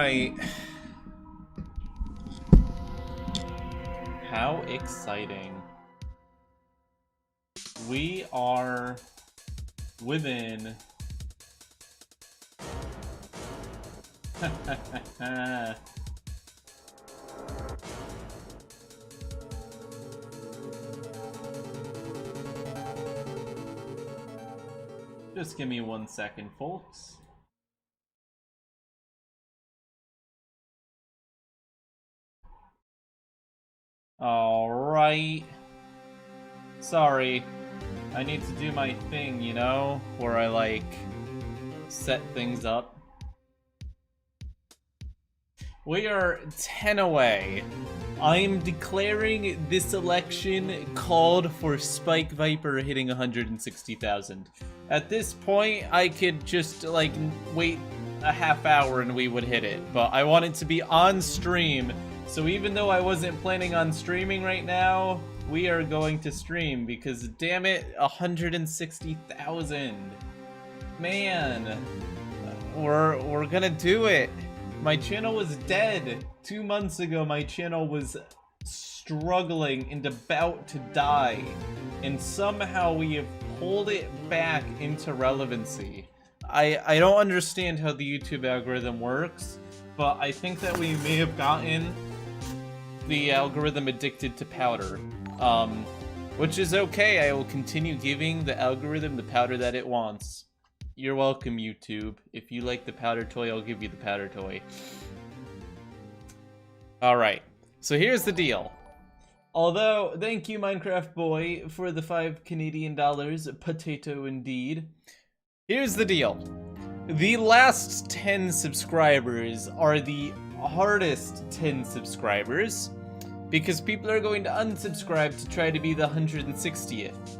Alright. How exciting. We are within... Just give me 1 second, folks. Alright. Sorry. I need to do my thing, you know? Where I, like, set things up. We are 10 away. I'm declaring this election called for Spike Viper hitting 160,000. At this point, I could just, like, wait a half hour and we would hit it. But I want it to be on stream. So even though I wasn't planning on streaming right now, we are going to stream because, damn it, 160,000. Man, we're gonna do it. My channel was dead. 2 months ago, my channel was struggling and about to die. And somehow we have pulled it back into relevancy. I don't understand how the YouTube algorithm works, but I think that we may have gotten the algorithm addicted to powder. Which is okay. I will continue giving the algorithm the powder that it wants. You're welcome, YouTube. If you like the powder toy, I'll give you the powder toy. Alright, so here's the deal. Although, thank you, Minecraft Boy, for the 5 Canadian dollars. Potato indeed. Here's the deal. The last 10 subscribers are the hardest 10 subscribers because people are going to unsubscribe to try to be the 160th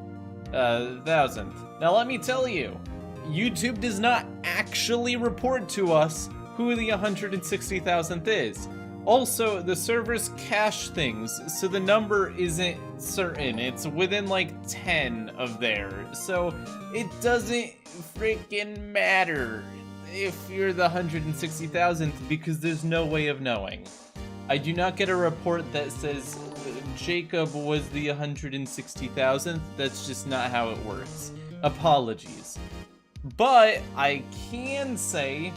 thousandth. Now let me tell you, YouTube does not actually report to us who the 160,000th is. Also, the servers cache things, so the number isn't certain. It's within like 10 of there, so it doesn't freaking matter if you're the 160,000th because there's no way of knowing. I do not get a report that says Jacob was the 160,000th. That's just not how it works. Apologies. But I can say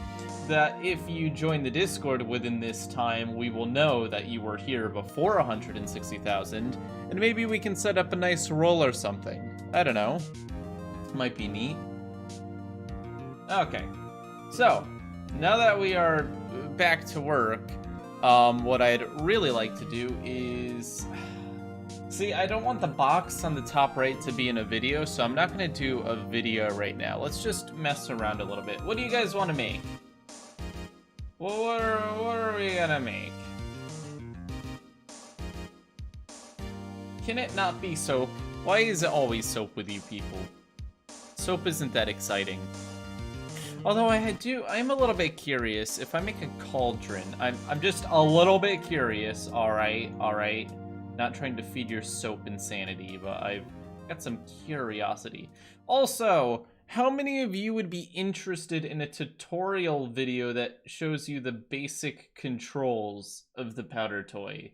that if you join the Discord within this time, we will know that you were here before 160,000, and maybe we can set up a nice roll or something. I don't know. Might be neat. Okay. So, now that we are back to work, what I'd really like to do is... See, I don't want the box on the top right to be in a video, so I'm not going to do a video right now. Let's just mess around a little bit. What do you guys want to make? What are we going to make? Can it not be soap? Why is it always soap with you people? Soap isn't that exciting. Although I'm a little bit curious. If I make a cauldron, I'm just a little bit curious. All right. Not trying to feed your soap insanity, but I've got some curiosity. Also, how many of you would be interested in a tutorial video that shows you the basic controls of the powder toy?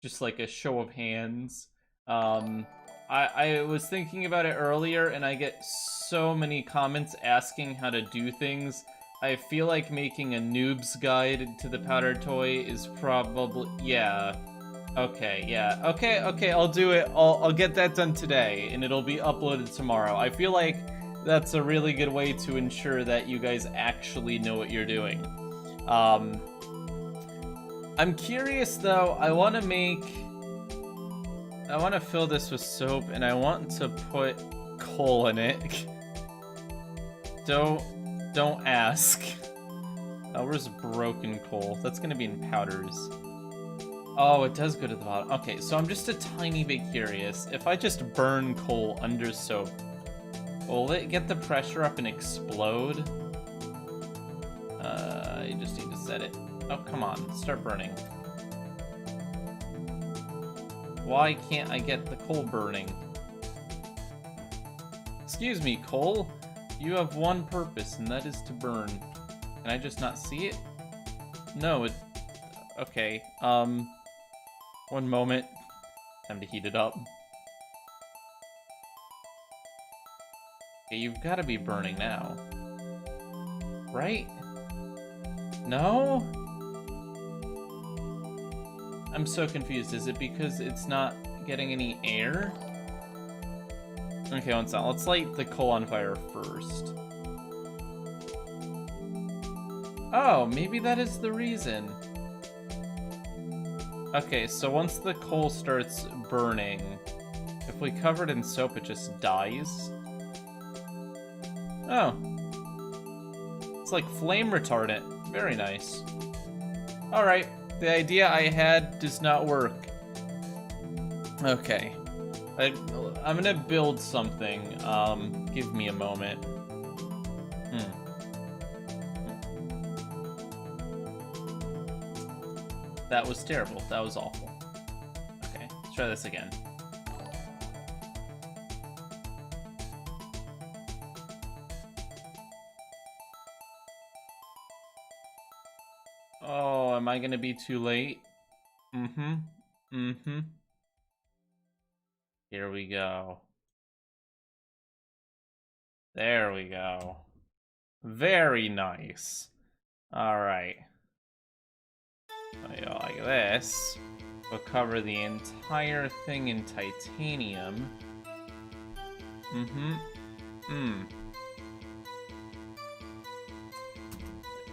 Just like a show of hands. I was thinking about it earlier, and I get so many comments asking how to do things. I feel like making a noob's guide to the powder toy is probably... yeah. Okay, yeah. Okay, I'll do it. I'll get that done today, and it'll be uploaded tomorrow. I feel like that's a really good way to ensure that you guys actually know what you're doing. I'm curious, though. I want to fill this with soap, and I want to put coal in it. Don't ask. Where's broken coal? That's gonna be in powders. Oh, it does go to the bottom. Okay, so I'm just a tiny bit curious. If I just burn coal under soap, will it get the pressure up and explode? You just need to set it. Oh, come on. Start burning. Why can't I get the coal burning? Excuse me, coal. You have one purpose, and that is to burn. Can I just not see it? No, it... Okay, one moment. Time to heat it up. Okay, you've got to be burning now. Right? No? I'm so confused. Is it because it's not getting any air? Okay, one second. Let's light the coal on fire first. Oh, maybe that is the reason. Okay, so once the coal starts burning, if we cover it in soap, it just dies. Oh. It's like flame retardant. Very nice. Alright, the idea I had does not work. Okay. I'm gonna build something. Give me a moment. That was terrible. That was awful. Okay, let's try this again. Oh, am I gonna be too late? Here we go. There we go. Very nice. Alright. Like this. We'll cover the entire thing in titanium.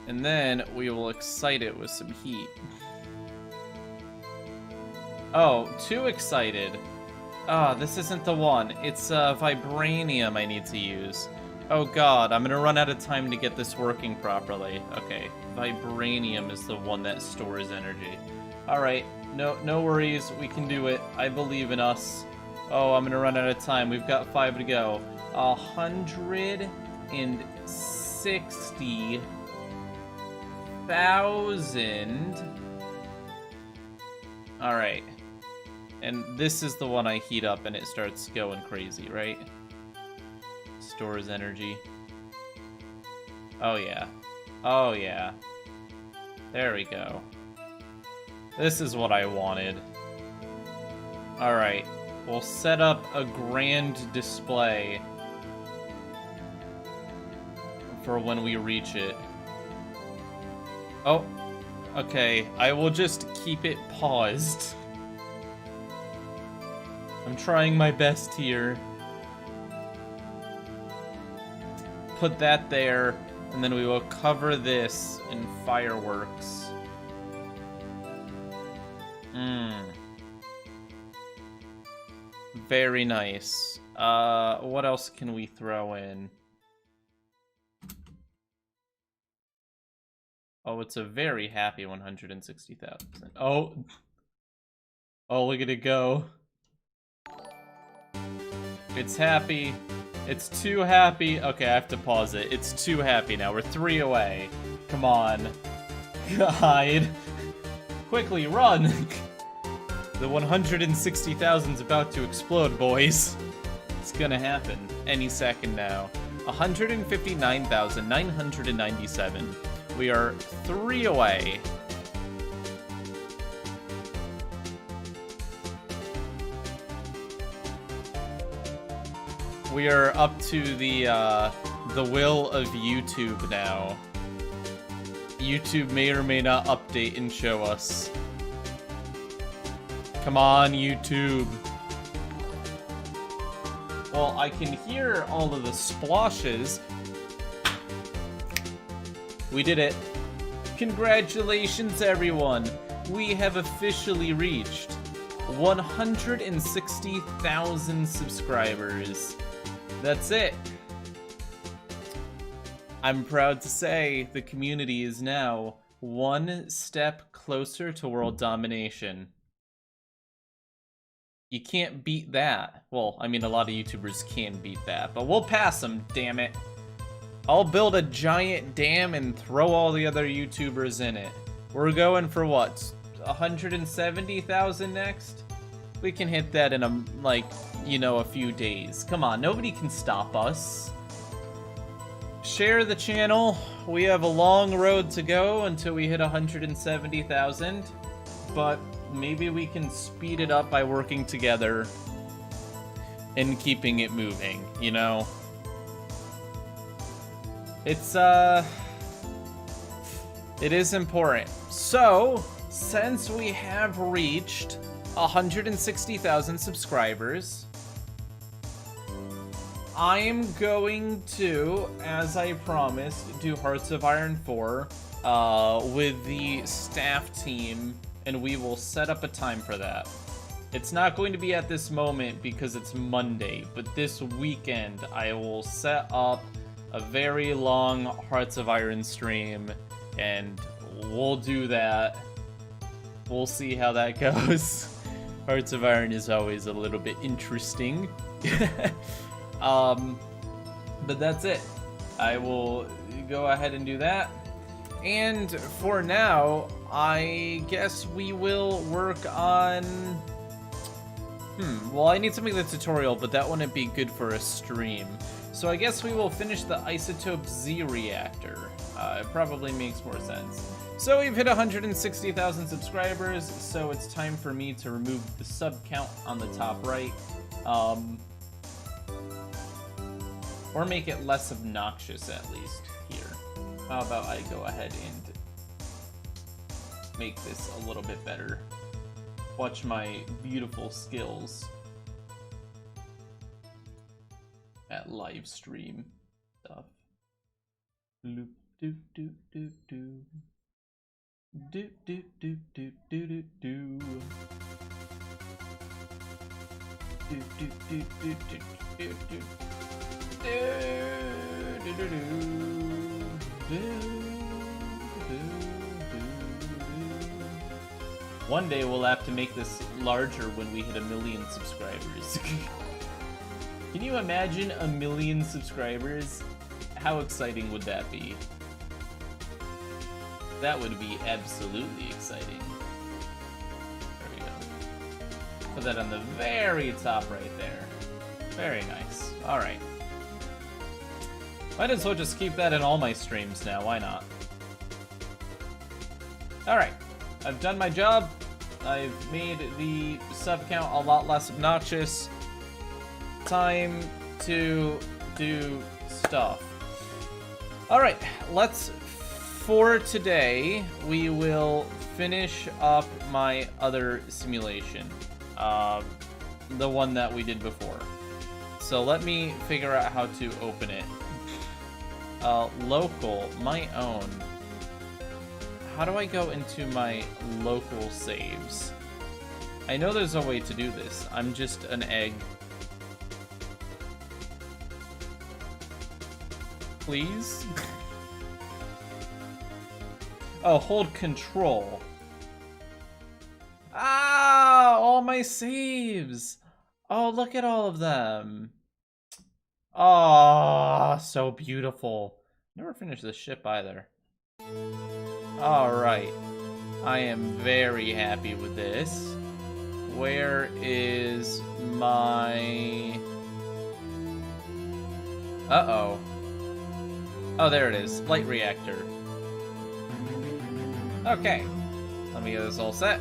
And then we will excite it with some heat. Oh, too excited. Ah, this isn't the one. It's vibranium I need to use. Oh god, I'm gonna run out of time to get this working properly. Okay, vibranium is the one that stores energy. Alright, no worries, we can do it. I believe in us. Oh, I'm gonna run out of time. We've got 5 to go. 160,000. Alright. And this is the one I heat up and it starts going crazy, right? Stores energy. Oh yeah. Oh yeah. There we go. This is what I wanted. Alright. We'll set up a grand display for when we reach it. Oh. Okay. I will just keep it paused. I'm trying my best here. Put that there, and then we will cover this in fireworks. Very nice. What else can we throw in? Oh, it's a very happy 160,000. Oh. Oh, look at it go. It's happy. It's too happy. Okay, I have to pause it. It's too happy now. We're 3 away. Come on. Hide. Quickly, run! The 160,000's about to explode, boys. It's gonna happen any second now. 159,997. We are 3 away. We are up to the will of YouTube now. YouTube may or may not update and show us. Come on, YouTube. Well, I can hear all of the splashes. We did it. Congratulations, everyone. We have officially reached 160,000 subscribers. That's it. I'm proud to say the community is now 1 step closer to world domination. You can't beat that. Well, I mean, a lot of YouTubers can beat that, but we'll pass them, damn it. I'll build a giant dam and throw all the other YouTubers in it. We're going for what? 170,000 next? We can hit that in a, like, you know, a few days. Come on, nobody can stop us. share the channel. We have a long road to go until we hit 170,000, but maybe we can speed it up by working together and keeping it moving, you know? It's, it is important. So, since we have reached 160,000 subscribers, I'm going to, as I promised, do Hearts of Iron 4 with the staff team, and we will set up a time for that. It's not going to be at this moment because it's Monday, but this weekend I will set up a very long Hearts of Iron stream, and we'll do that. We'll see how that goes. Hearts of Iron is always a little bit interesting. But that's it. I will go ahead and do that. And for now, I guess we will work on... well, I need to make the tutorial, but that wouldn't be good for a stream. So I guess we will finish the Isotope Z reactor. It probably makes more sense. So we've hit 160,000 subscribers, so it's time for me to remove the sub count on the top right. Or make it less obnoxious, at least, here. How about I go ahead and make this a little bit better. Watch my beautiful skills at live stream stuff. Loop doo doo doo doo. Do do do do do do do. Do do do do do do do. One day we'll have to make this larger when we hit 1 million subscribers. Can you imagine 1 million subscribers? How exciting would that be? That would be absolutely exciting. There we go. Put that on the very top right there. Very nice. Alright. Might as well just keep that in all my streams now, why not? Alright. I've done my job. I've made the sub count a lot less obnoxious. Time to do stuff. Alright, for today, we will finish up my other simulation. The one that we did before. So let me figure out how to open it. Local, my own. How do I go into my local saves? I know there's a way to do this. I'm just an egg. Please? Oh, hold control. Ah, all my saves. Oh, look at all of them. Oh, so beautiful. Never finished this ship either. Alright. I am very happy with this. Where is my... Uh-oh. Oh, there it is. Light reactor. Okay. Let me get this all set.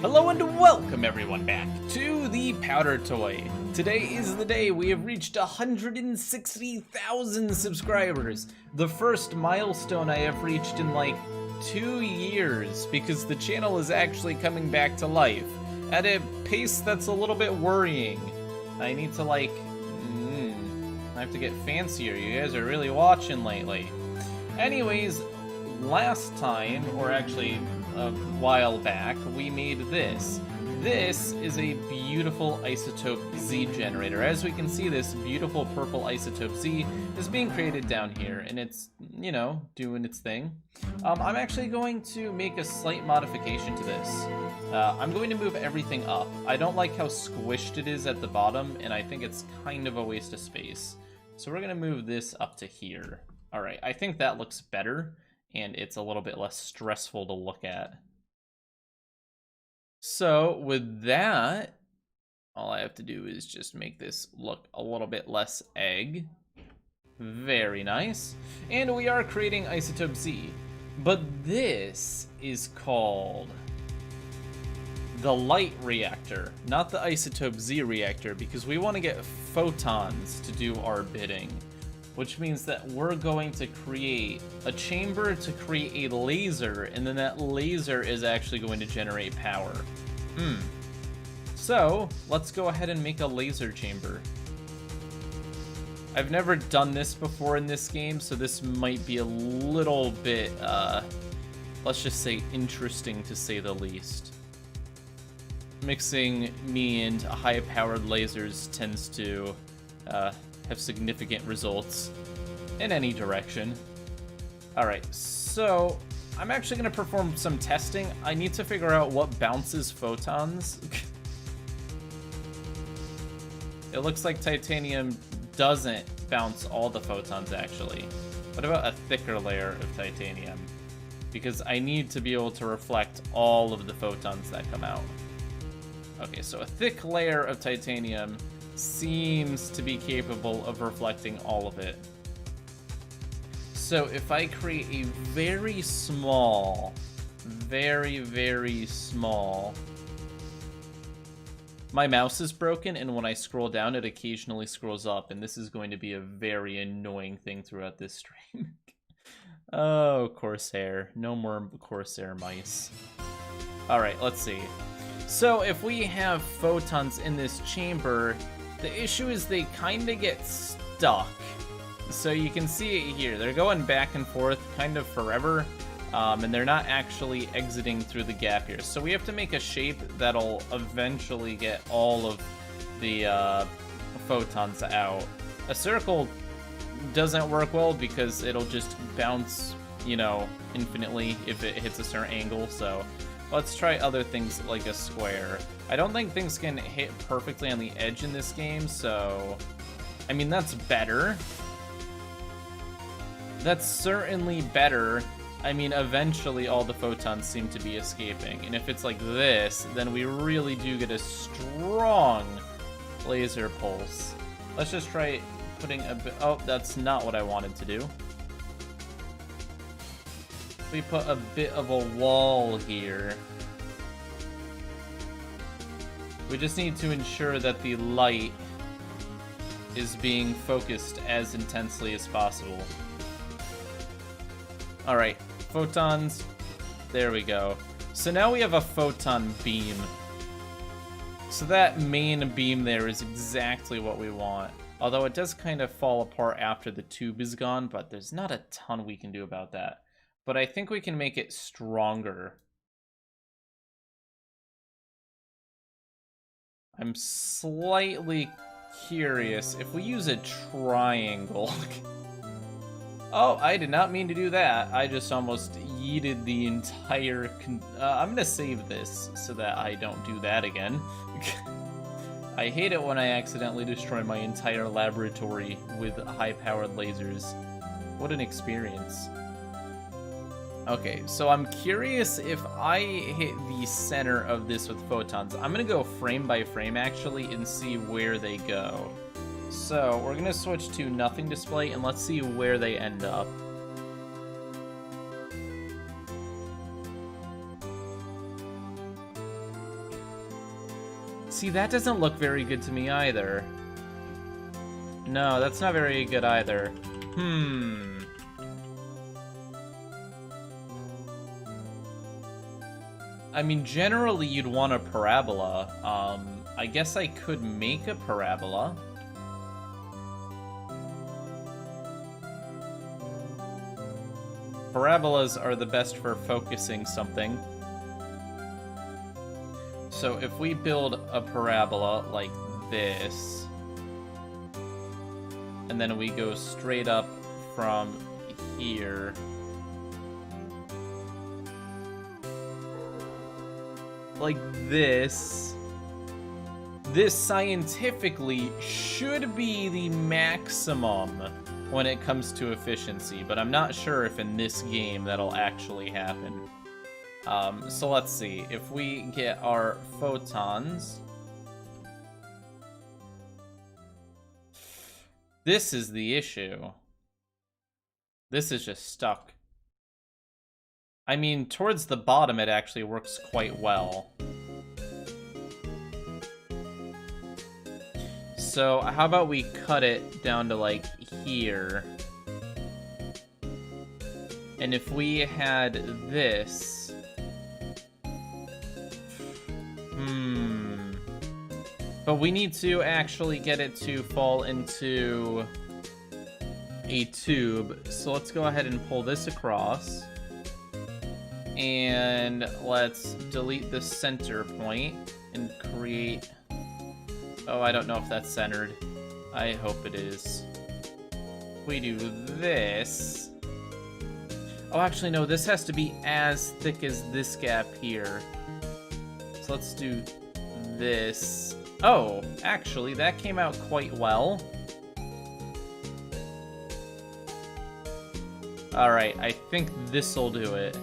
Hello and welcome everyone back to the Powder Toy. Today is the day we have reached 160,000 subscribers. The first milestone I have reached in like 2 years because the channel is actually coming back to life at a pace that's a little bit worrying. I need to I have to get fancier. You guys are really watching lately. Anyways, last time, or actually a while back, we made this. This is a beautiful Isotope Z generator. As we can see, this beautiful purple Isotope Z is being created down here, and it's, you know, doing its thing. I'm actually going to make a slight modification to this. I'm going to move everything up. I don't like how squished it is at the bottom, and I think it's kind of a waste of space. So we're going to move this up to here. All right, I think that looks better, and it's a little bit less stressful to look at. So with that, All I have to do is just make this look a little bit less egg. Very nice. And we are creating isotope Z. But this is called the light reactor, not the isotope Z reactor, because we want to get photons to do our bidding, which means that we're going to create a chamber to create a laser, and then that laser is actually going to generate power. So let's go ahead and make a laser chamber. I've never done this before in this game, so this might be a little bit, let's just say interesting to say the least. Mixing me and high-powered lasers tends to have significant results in any direction. Alright, so I'm actually going to perform some testing. I need to figure out what bounces photons. It looks like titanium doesn't bounce all the photons, actually. What about a thicker layer of titanium? Because I need to be able to reflect all of the photons that come out. Okay, so a thick layer of titanium seems to be capable of reflecting all of it. So if I create a very small, very small... My mouse is broken, and when I scroll down, it occasionally scrolls up, and this is going to be a very annoying thing throughout this stream. Oh, Corsair. No more Corsair mice. Alright, let's see. So if we have photons in this chamber, the issue is they kind of get stuck. So you can see it here. They're going back and forth kind of forever. And they're not actually exiting through the gap here. So we have to make a shape that'll eventually get all of the photons out. A circle doesn't work well because it'll just bounce, you know, infinitely if it hits a certain angle. So let's try other things like a square. I don't think things can hit perfectly on the edge in this game, so... I mean, that's better. That's certainly better. I mean, eventually all the photons seem to be escaping. And if it's like this, then we really do get a strong laser pulse. Let's just try putting a bit... Oh, that's not what I wanted to do. We put a bit of a wall here. We just need to ensure that the light is being focused as intensely as possible. Alright, photons. There we go. So now we have a photon beam. So that main beam there is exactly what we want. Although it does kind of fall apart after the tube is gone, but there's not a ton we can do about that. But I think we can make it stronger. I'm slightly curious if we use a triangle. Oh, I did not mean to do that. I just almost yeeted the entire... I'm gonna save this so that I don't do that again. I hate it when I accidentally destroy my entire laboratory with high-powered lasers. What an experience. Okay, so I'm curious if I hit the center of this with photons. I'm gonna go frame by frame, actually, and see where they go. So, we're gonna switch to nothing display, and let's see where they end up. See, that doesn't look very good to me either. No, that's not very good either. I mean, generally you'd want a parabola. I guess I could make a parabola. Parabolas are the best for focusing something. So if we build a parabola like this, and then we go straight up from here, like this scientifically should be the maximum when it comes to efficiency, but I'm not sure if in this game that'll actually happen. So let's see, if we get our photons, This is the issue. This is just stuck. I mean, towards the bottom it actually works quite well. So how about we cut it down to like here? And if we had this... But we need to actually get it to fall into a tube. So let's go ahead and pull this across. And let's delete the center point and create... Oh, I don't know if that's centered. I hope it is. We do this... Oh, actually, no, this has to be as thick as this gap here. So let's do this. Oh, actually, that came out quite well. Alright, I think this'll do it.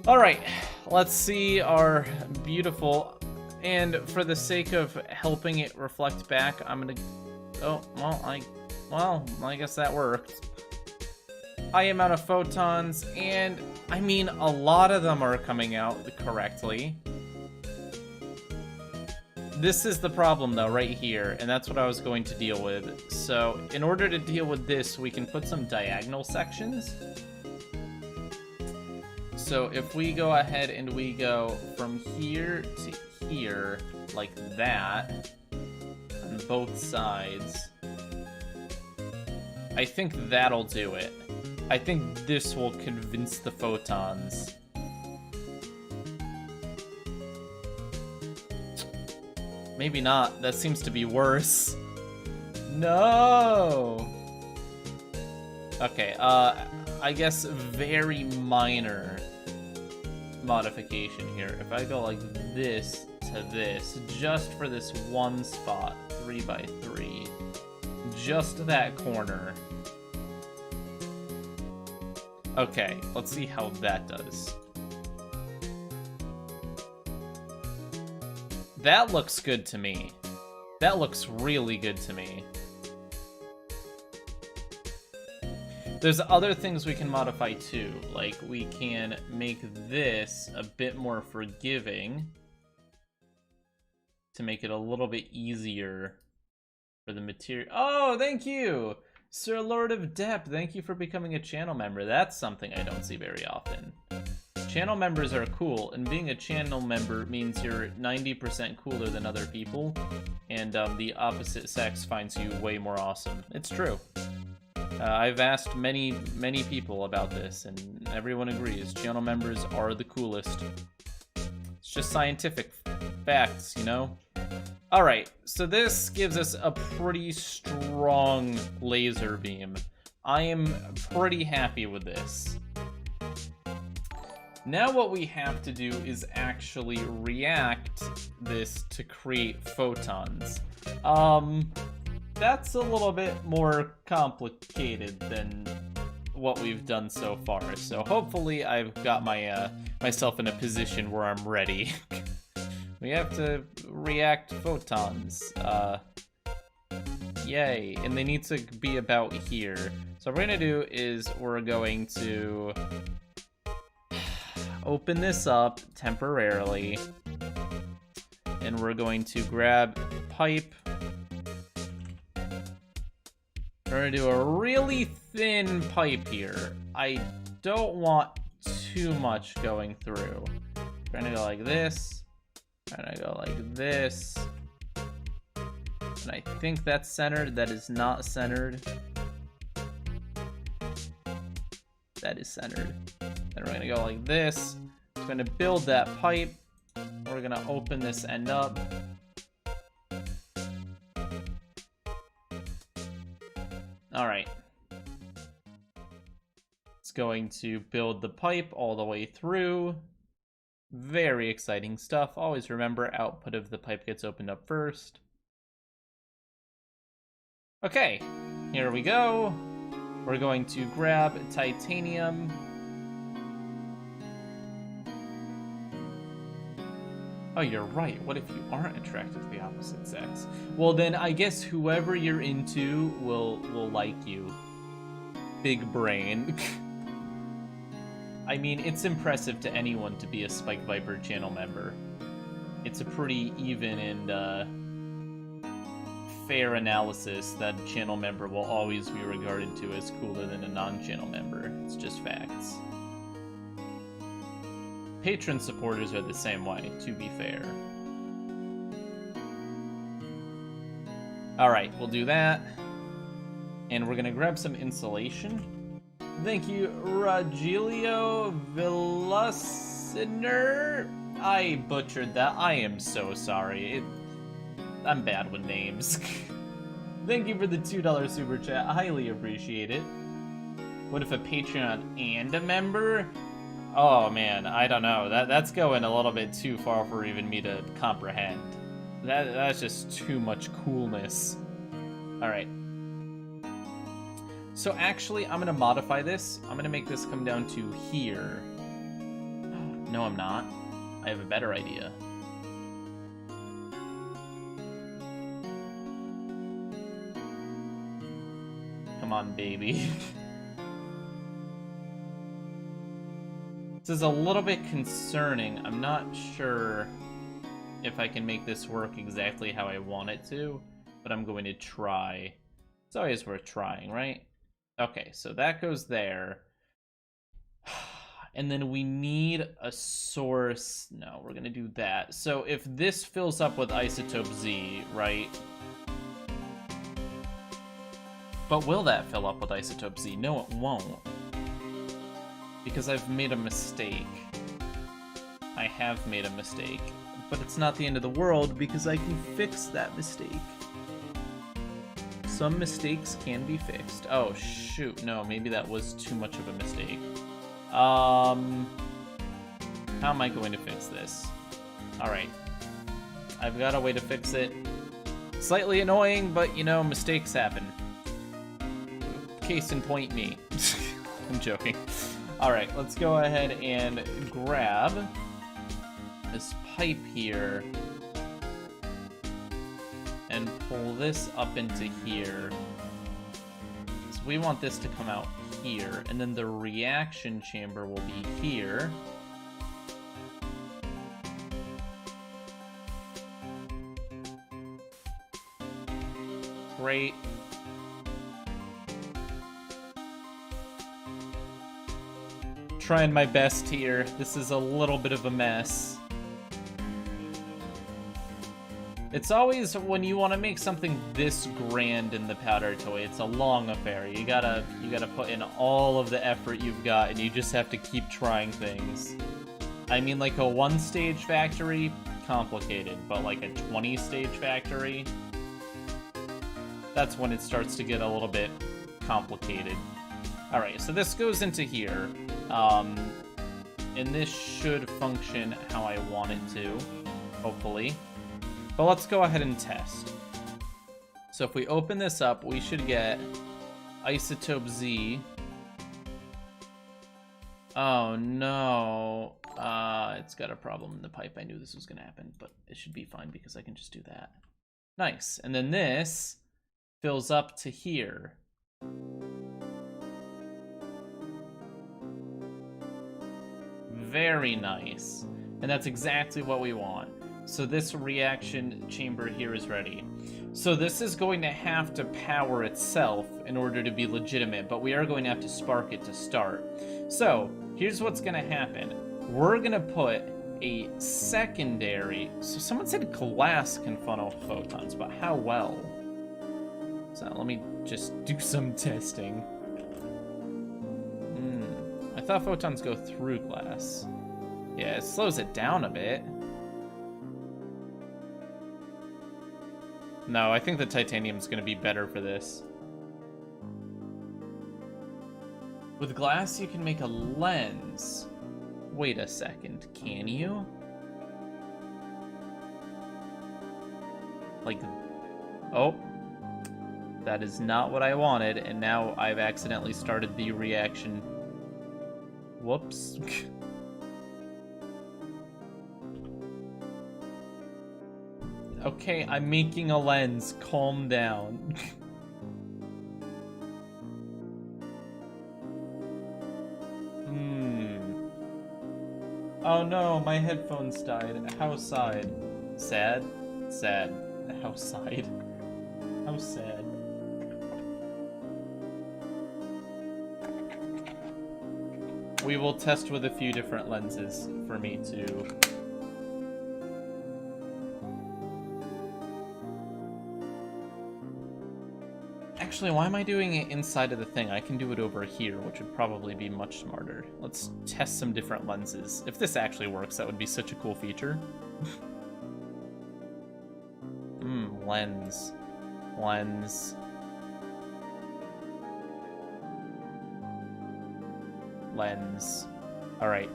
Alright, let's see our beautiful... And for the sake of helping it reflect back, I'm gonna... Oh, well, I guess that worked. High amount of photons, and I mean, a lot of them are coming out correctly. This is the problem, though, right here, and that's what I was going to deal with. So, in order to deal with this, we can put some diagonal sections. So, if we go ahead and we go from here to here, like that, on both sides, I think that'll do it. I think this will convince the photons. Maybe not. That seems to be worse. No! Okay, I guess very minor modification here. If I go like this to this, just for this one spot, 3 by 3, just that corner. Okay, let's see how that does. That looks good to me. That looks really good to me. There's other things we can modify too. Like, we can make this a bit more forgiving to make it a little bit easier for the material. Oh, thank you! Sir Lord of Depp, thank you for becoming a channel member. That's something I don't see very often. Channel members are cool, and being a channel member means you're 90% cooler than other people, and the opposite sex finds you way more awesome. It's true. I've asked many people about this, and everyone agrees. Channel members are the coolest. It's just scientific facts, you know? Alright, so this gives us a pretty strong laser beam. I am pretty happy with this. Now what we have to do is actually react this to create photons. That's a little bit more complicated than what we've done so far. So hopefully I've got my myself in a position where I'm ready. We have to react photons. Yay, and they need to be about here. So what we're gonna do is we're going to open this up temporarily, and we're going to grab pipe. We're gonna do a really thin pipe here. I don't want too much going through. We're gonna go like this. And I go like this. And I think that's centered. That is not centered. That is centered. Then we're gonna go like this. We're gonna build that pipe. We're gonna open this end up. Alright. It's going to build the pipe all the way through. Very exciting stuff. Always remember, output of the pipe gets opened up first. Okay, here we go. We're going to grab titanium. Oh, you're right. What if you aren't attracted to the opposite sex? Well, then I guess whoever you're into will like you. Big brain. I mean, it's impressive to anyone to be a Spike Viper channel member. It's a pretty even and fair analysis that a channel member will always be regarded to as cooler than a non-channel member. It's just facts. Patron supporters are the same way, to be fair. Alright, we'll do that. And we're gonna grab some insulation. Thank you, Rogelio Villasiner. I butchered that. I am so sorry. I'm bad with names. Thank you for the $2 super chat. I highly appreciate it. What if a Patreon and a member? Oh man, I don't know. That's going a little bit too far for even me to comprehend. That's just too much coolness. Alright. So actually, I'm gonna modify this. I'm gonna make this come down to here. No, I'm not. I have a better idea. Come on, baby. This is a little bit concerning. I'm not sure if I can make this work exactly how I want it to, but I'm going to try. It's always worth trying, right? Okay, so that goes there. And then we need a source. No, we're gonna do that. So if this fills up with isotope Z, right? But will that fill up with isotope Z? No, it won't. Because I've made a mistake. I have made a mistake. But it's not the end of the world because I can fix that mistake. Some mistakes can be fixed. Oh, shoot. No, maybe that was too much of a mistake. How am I going to fix this? Alright. I've got a way to fix it. Slightly annoying, but, you know, mistakes happen. Case in point, me. I'm joking. Alright, let's go ahead and grab this pipe here and pull this up into here. So we want this to come out here, and then the reaction chamber will be here. Great. Trying my best here. This is a little bit of a mess. It's always, when you want to make something this grand in the powder toy, it's a long affair. You gotta put in all of the effort you've got, and you just have to keep trying things. I mean, like a 1-stage factory, complicated, but like a 20-stage factory, that's when it starts to get a little bit complicated. Alright, so this goes into here. And this should function how I want it to, hopefully. But let's go ahead and test. So if we open this up, we should get isotope Z. Oh no. It's got a problem in the pipe. I knew this was gonna happen, but it should be fine because I can just do that. Nice. And then this fills up to here. Very nice. And that's exactly what we want. So this reaction chamber here is ready. So this is going to have to power itself in order to be legitimate, but we are going to have to spark it to start. So here's what's going to happen. We're going to put a secondary... So someone said glass can funnel photons, but how well? So let me just do some testing. I thought photons go through glass. Yeah, it slows it down a bit. No, I think the titanium's gonna be better for this. With glass, you can make a lens. Wait a second, can you? Like, oh. That is not what I wanted, and now I've accidentally started the reaction. Whoops. Okay, I'm making a lens. Calm down. Oh no, my headphones died. How sad. Sad? Sad. How sad. How sad. We will test with a few different lenses for me to... Actually, why am I doing it inside of the thing? I can do it over here, which would probably be much smarter. Let's test some different lenses. If this actually works, that would be such a cool feature. Lens. Lens. Lens. Alright,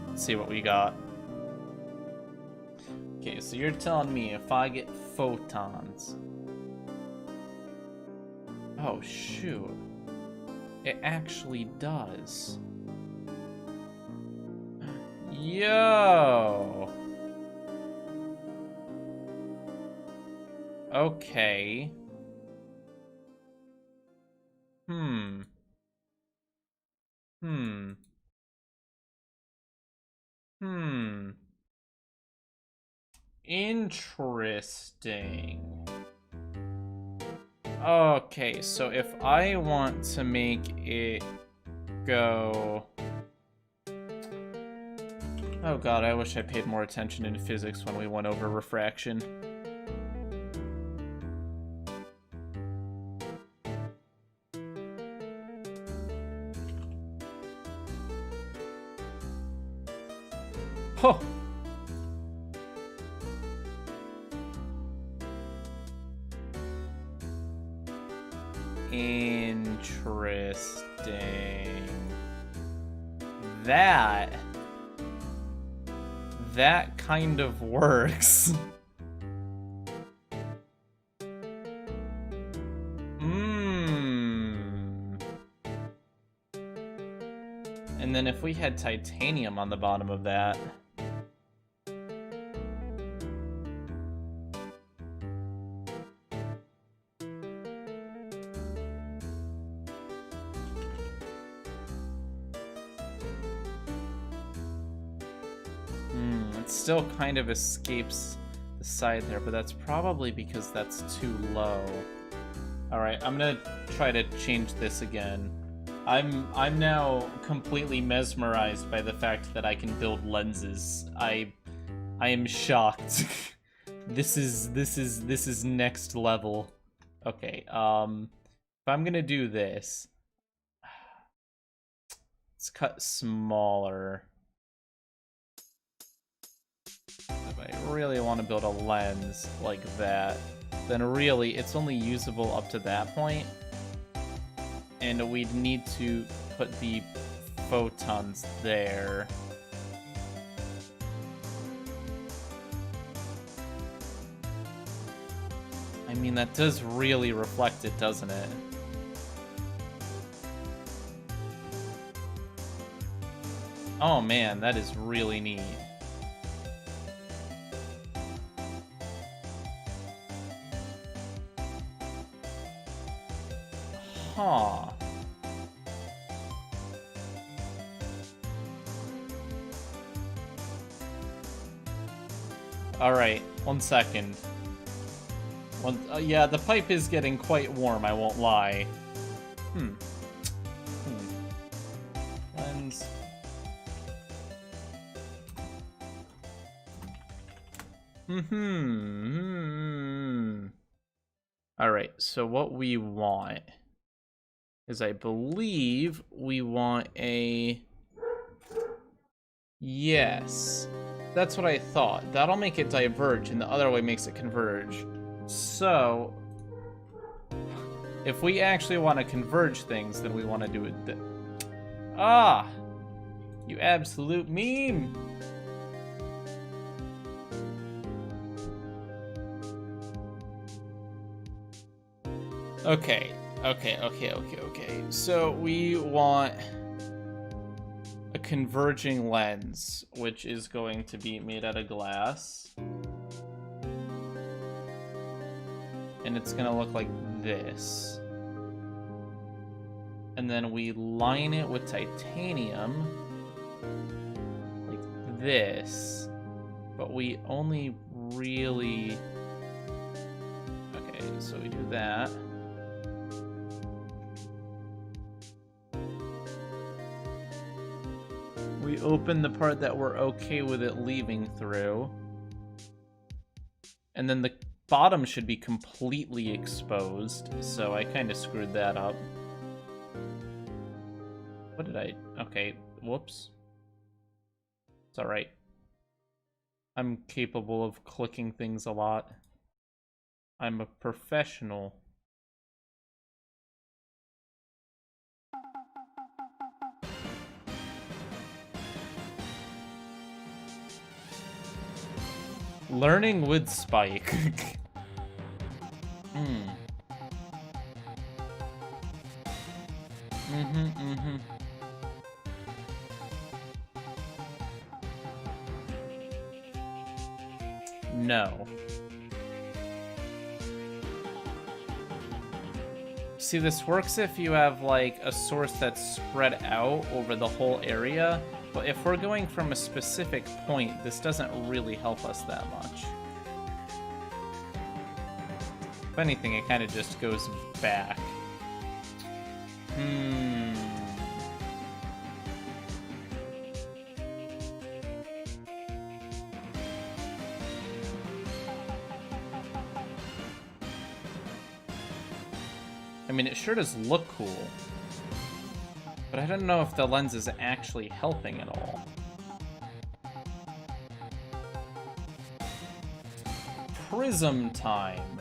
let's see what we got. Okay, so you're telling me if I get photons... Oh, shoot. It actually does. Yo! Okay. Interesting. Okay, so if I want to make it go... Oh god, I wish I paid more attention in physics when we went over refraction. Huh! Interesting. That kind of works. And then if we had titanium on the bottom of that... It still kind of escapes the side there, but that's probably because that's too low. Alright, I'm gonna try to change this again. I'm now completely mesmerized by the fact that I can build lenses. I am shocked. This is next level. Okay, if I'm gonna do this, let's cut smaller. If I really want to build a lens like that, then really it's only usable up to that point. And we'd need to put the photons there. I mean, that does really reflect it, doesn't it? Oh man, that is really neat. Huh. Alright, 1 second. Yeah, the pipe is getting quite warm, I won't lie. Lens. Alright, so what we want is, I believe we want a... Yes. That's what I thought. That'll make it diverge, and the other way makes it converge. So, if we actually want to converge things, then we want to do it... Ah! You absolute meme! Okay. So we want a converging lens, which is going to be made out of glass. and it's gonna look like this. And then we line it with titanium, like this. But we only really... Okay, so we do that. We open the part that we're okay with it leaving through. And then the bottom should be completely exposed, so I kind of screwed that up. What did I... Okay, whoops. It's alright. I'm capable of clicking things a lot. I'm a professional. Learning with Spike. No. See, this works if you have, like, a source that's spread out over the whole area, but if we're going from a specific point, this doesn't really help us that much. If anything, it kind of just goes back. I mean, it sure does look cool. But I don't know if the lens is actually helping at all. Prism time.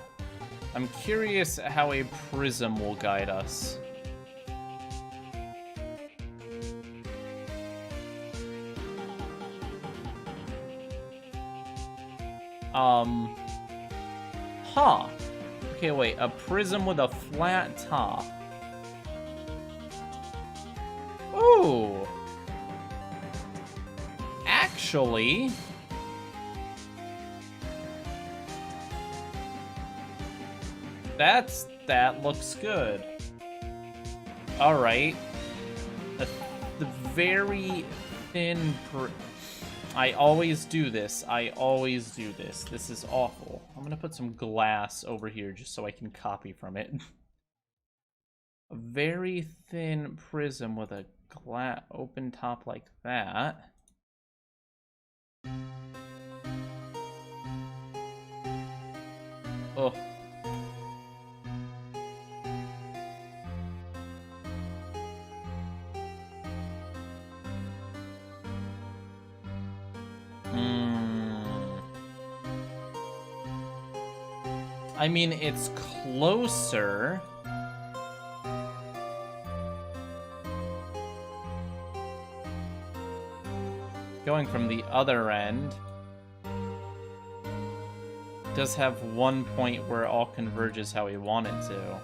I'm curious how a prism will guide us. Huh. Okay, wait, a prism with a flat top. Ooh. Actually... that looks good. Alright. The very thin... I always do this. I always do this. This is awful. I'm gonna put some glass over here just so I can copy from it. A very thin prism with a open top like that. Oh. I mean, it's closer. Going from the other end does have one point where it all converges how we want it to.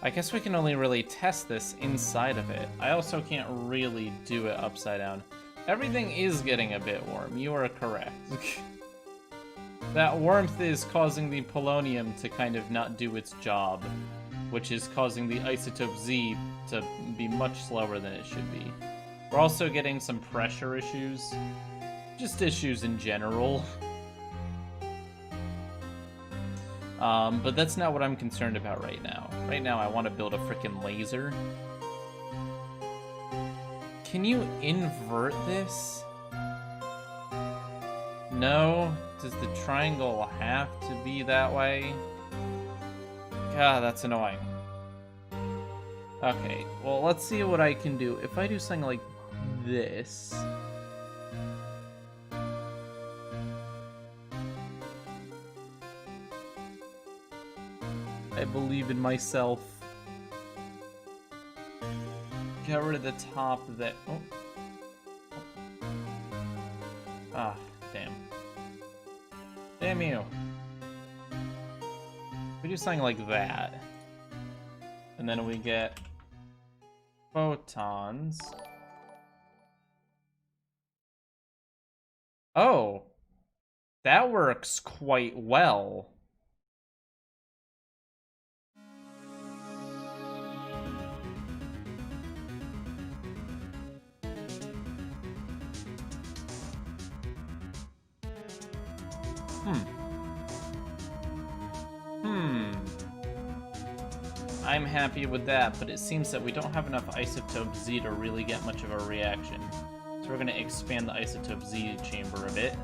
I guess we can only really test this inside of it. I also can't really do it upside down. Everything is getting a bit warm. You are correct. That warmth is causing the polonium to kind of not do its job, which is causing the isotope Z to be much slower than it should be. We're also getting some pressure issues. Just issues in general. But that's not what I'm concerned about right now. Right now I want to build a frickin' laser. Can you invert this? No? Does the triangle have to be that way? God, that's annoying. Okay, well, let's see what I can do. If I do something like this... I believe in myself. Get rid of the top of that. Oh. Ah, damn. Damn you. We do something like that. And then we get photons. Oh. That works quite well. I'm happy with that, but it seems that we don't have enough isotope Z to really get much of a reaction. So we're going to expand the isotope Z chamber a bit.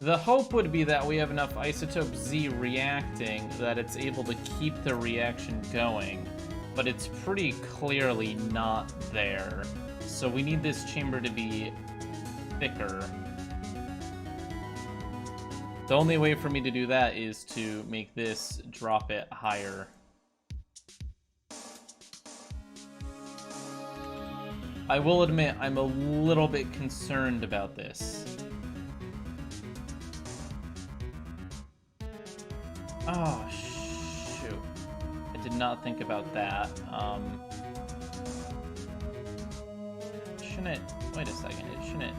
The hope would be that we have enough isotope Z reacting that it's able to keep the reaction going, but it's pretty clearly not there. So we need this chamber to be thicker. The only way for me to do that is to make this drop it higher. I will admit, I'm a little bit concerned about this. Oh, shoot. I did not think about that. Shouldn't it... Wait a second, it shouldn't...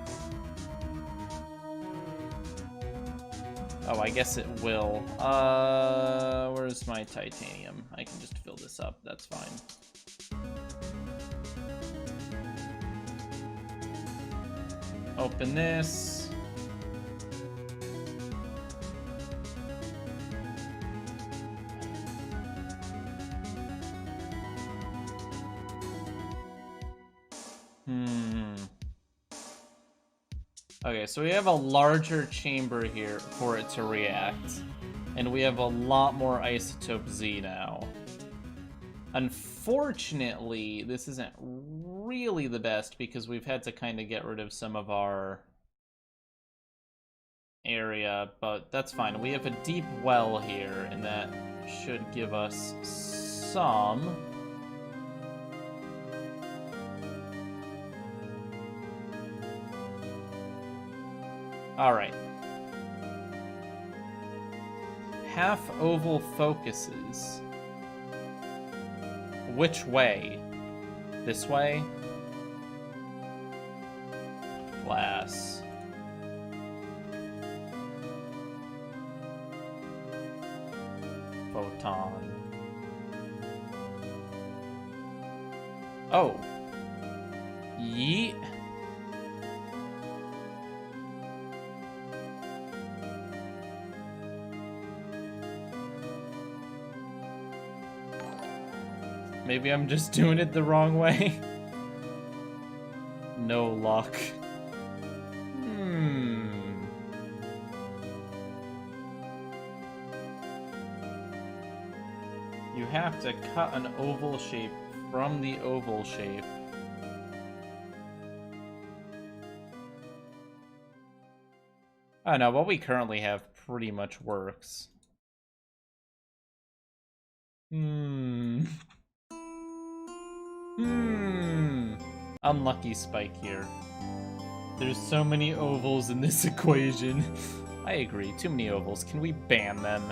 Oh, I guess it will. Where's my titanium? I can just fill this up, that's fine. Open this. Okay, so we have a larger chamber here for it to react, and we have a lot more isotope Z now. Unfortunately, this isn't really the best because we've had to kind of get rid of some of our area, but that's fine. We have a deep well here, and that should give us some. All right. Half oval focuses. Which way? This way? Glass. Photon. Oh. Yeet. Maybe I'm just doing it the wrong way. No luck. You have to cut an oval shape from the oval shape. I don't know, what we currently have pretty much works. Unlucky spike here. There's so many ovals in this equation. I agree, too many ovals. Can we ban them?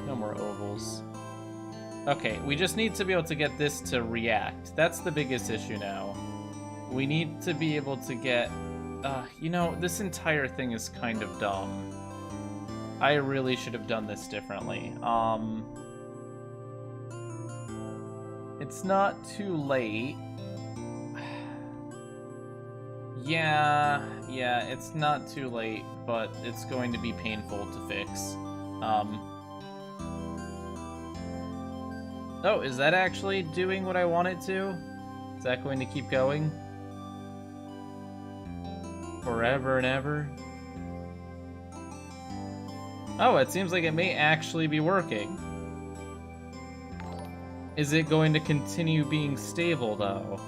No more ovals. Okay, we just need to be able to get this to react. That's the biggest issue now. We need to be able to get... you know, this entire thing is kind of dumb. I really should have done this differently. It's not too late. Yeah, it's not too late, but it's going to be painful to fix. Oh, is that actually doing what I want it to? Is that going to keep going? Forever and ever? Oh, it seems like it may actually be working. Is it going to continue being stable, though?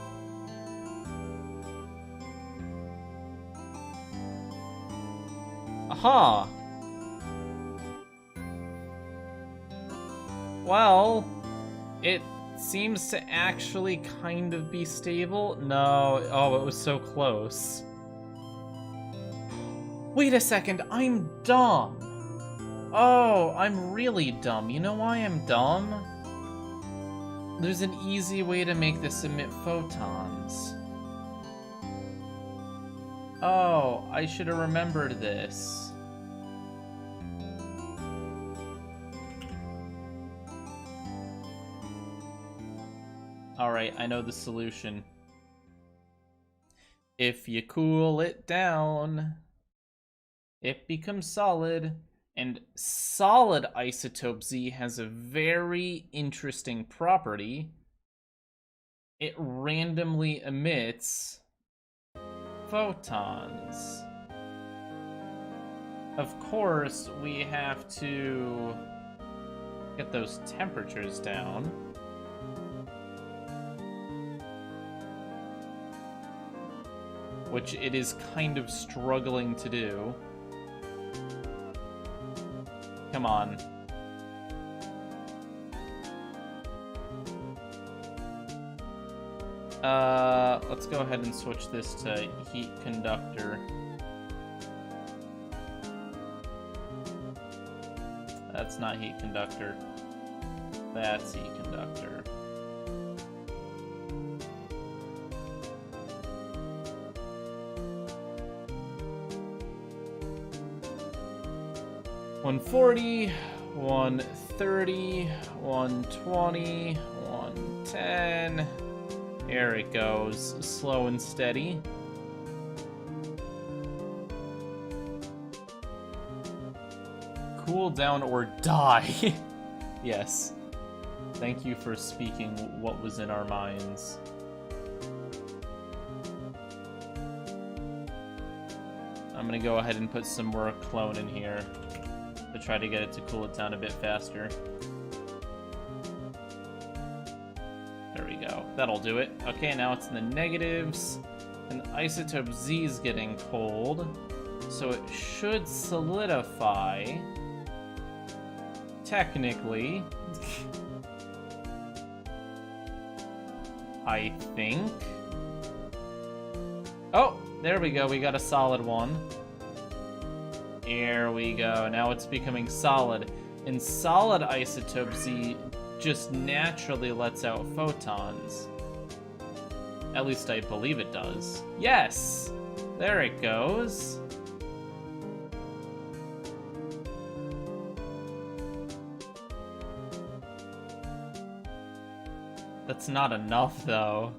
Aha! Well, it seems to actually kind of be stable. No, oh, it was so close. Wait a second, I'm dumb. Oh, I'm really dumb. You know why I'm dumb? There's an easy way to make this emit photons. Oh, I should have remembered this. Alright, I know the solution. If you cool it down, it becomes solid. And solid isotope Z has a very interesting property. It randomly emits photons. Of course, we have to get those temperatures down. Which it is kind of struggling to do. Come on. Let's go ahead and switch this to heat conductor. That's not heat conductor. That's heat conductor. $140, $130, $120, $110. There it goes, slow and steady. Cool down or die. Yes. Thank you for speaking what was in our minds. I'm gonna go ahead and put some more clone in here to try to get it to cool it down a bit faster. There we go. That'll do it. Okay, now it's in the negatives. And isotope Z is getting cold. So it should solidify. Technically. I think. Oh, there we go. We got a solid one. Here we go. Now it's becoming solid. And solid isotope Z just naturally lets out photons. At least I believe it does. Yes! There it goes. That's not enough, though.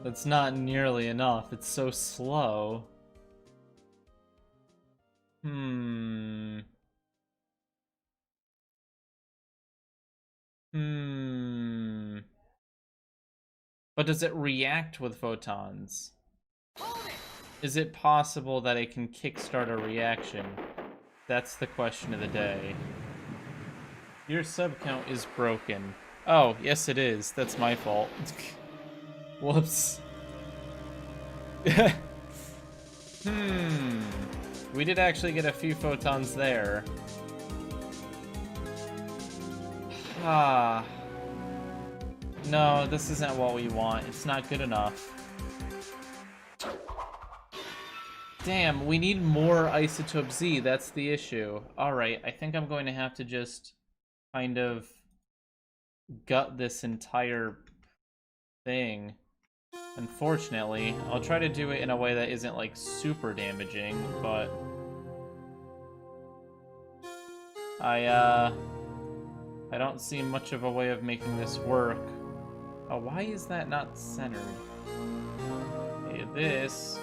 That's not nearly enough. It's so slow. But does it react with photons? Is it possible that it can kickstart a reaction? That's the question of the day. Your sub count is broken. Oh, yes it is. That's my fault. Whoops. We did actually get a few photons there. No, this isn't what we want. It's not good enough. Damn, we need more isotope Z. That's the issue. Alright, I think I'm going to have to just kind of gut this entire thing. Unfortunately, I'll try to do it in a way that isn't like super damaging, but I don't see much of a way of making this work. Oh, why is that not centered? Okay, this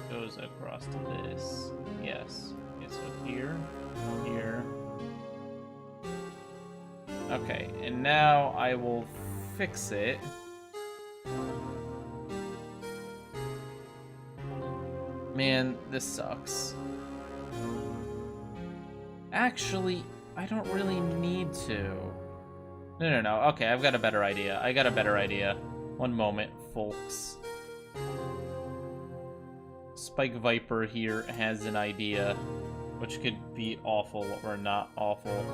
goes across to this. Yes. Okay, so here, here. Okay, and now I will fix it. Man, this sucks. Actually, I don't really need to. No. Okay, I've got a better idea. I got a better idea. One moment, folks. Spike Viper here has an idea, which could be awful or not awful.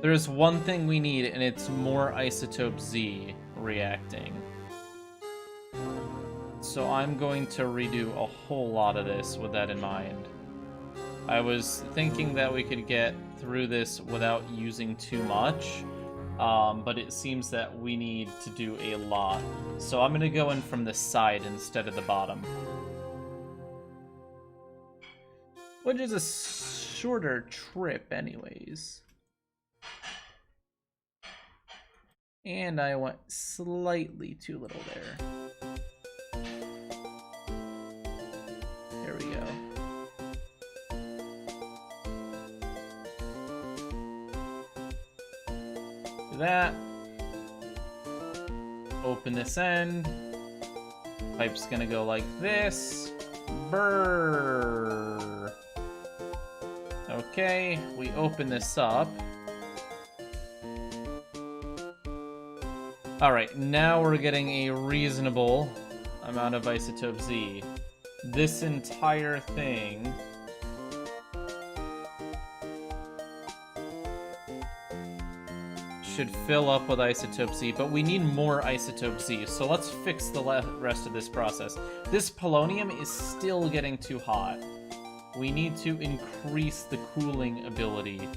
There's one thing we need, and it's more isotope Z reacting. So I'm going to redo a whole lot of this with that in mind. I was thinking that we could get through this without using too much, but it seems that we need to do a lot. So I'm gonna go in from the side instead of the bottom. Which is a shorter trip anyways. And I went slightly too little there. There we go. Do that. Open this end. Pipe's gonna go like this. Brrr. Okay, we open this up. Alright, now we're getting a reasonable amount of isotope Z. This entire thing should fill up with isotope Z, but we need more isotope Z, so let's fix the rest of this process. This polonium is still getting too hot. We need to increase the cooling ability.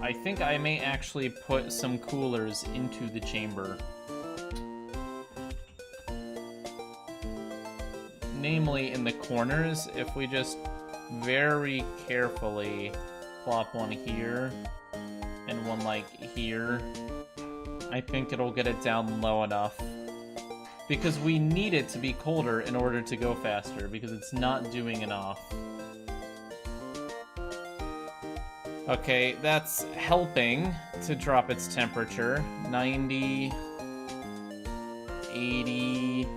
I think I may actually put some coolers into the chamber. Namely in the corners, if we just very carefully plop one here and one like here, I think it'll get it down low enough. Because we need it to be colder in order to go faster, because it's not doing enough. Okay, that's helping to drop its temperature. 90, 80.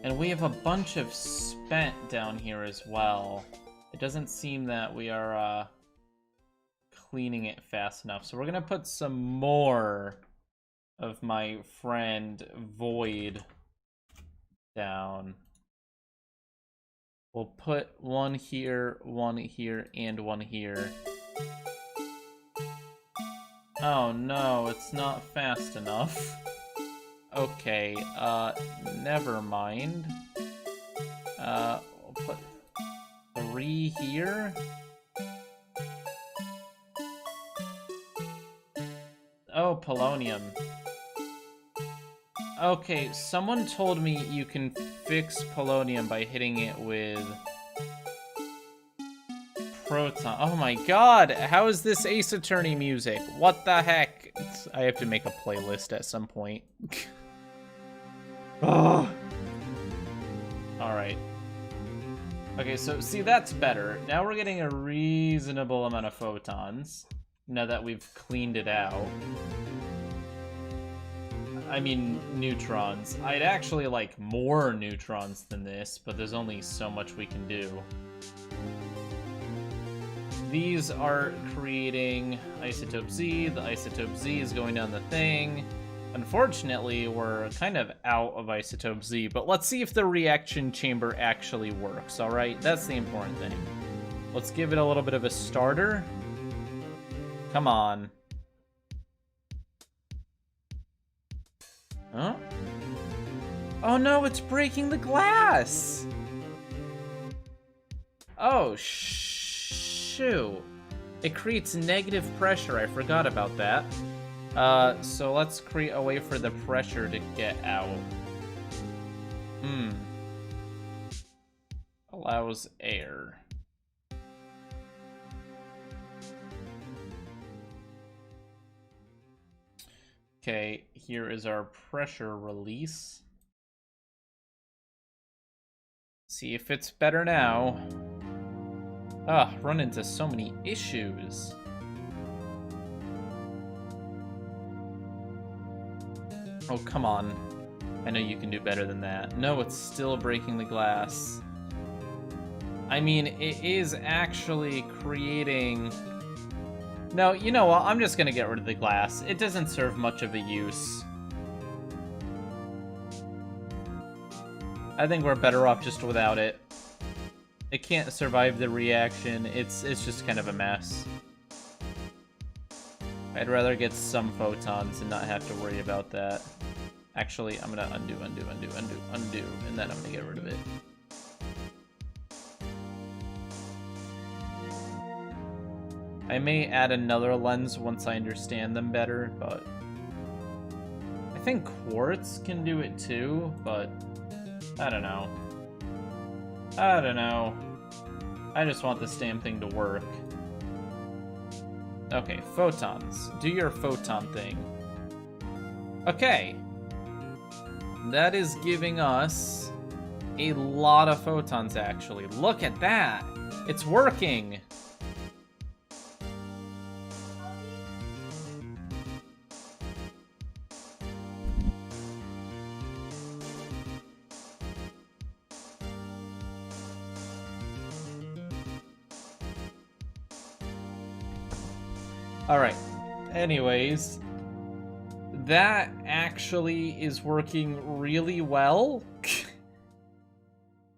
And we have a bunch of spent down here as well. It doesn't seem that we are cleaning it fast enough. So we're gonna put some more of my friend Void down. We'll put one here, and one here. Oh no, it's not fast enough. Okay, never mind. We'll put 3 here. Oh, polonium. Okay, someone told me you can fix polonium by hitting it with proton. Oh my god, how is this Ace Attorney music? What the heck? I have to make a playlist at some point. Oh. Alright. Okay, so see, that's better. Now we're getting a reasonable amount of photons, now that we've cleaned it out. I mean, neutrons. I'd actually like more neutrons than this, but there's only so much we can do. These are creating isotope Z. The isotope Z is going down the thing. Unfortunately, we're kind of out of isotope Z, but let's see if the reaction chamber actually works, alright? That's the important thing. Let's give it a little bit of a starter. Come on. Huh? Oh no, it's breaking the glass! Oh, shoot. It creates negative pressure, I forgot about that. So let's create a way for the pressure to get out. Allows air. Okay, here is our pressure release. See if it's better now. Run into so many issues. Oh, come on. I know you can do better than that. No, it's still breaking the glass. I mean, it is actually creating... No, you know what? I'm just gonna get rid of the glass. It doesn't serve much of a use. I think we're better off just without it. It can't survive the reaction. It's just kind of a mess. I'd rather get some photons and not have to worry about that. Actually, I'm gonna undo, and then I'm gonna get rid of it. I may add another lens once I understand them better, but I think quartz can do it too, but I don't know. I just want this damn thing to work. Okay, photons. Do your photon thing. Okay. That is giving us a lot of photons, actually. Look at that! It's working! Alright, anyways, that actually is working really well.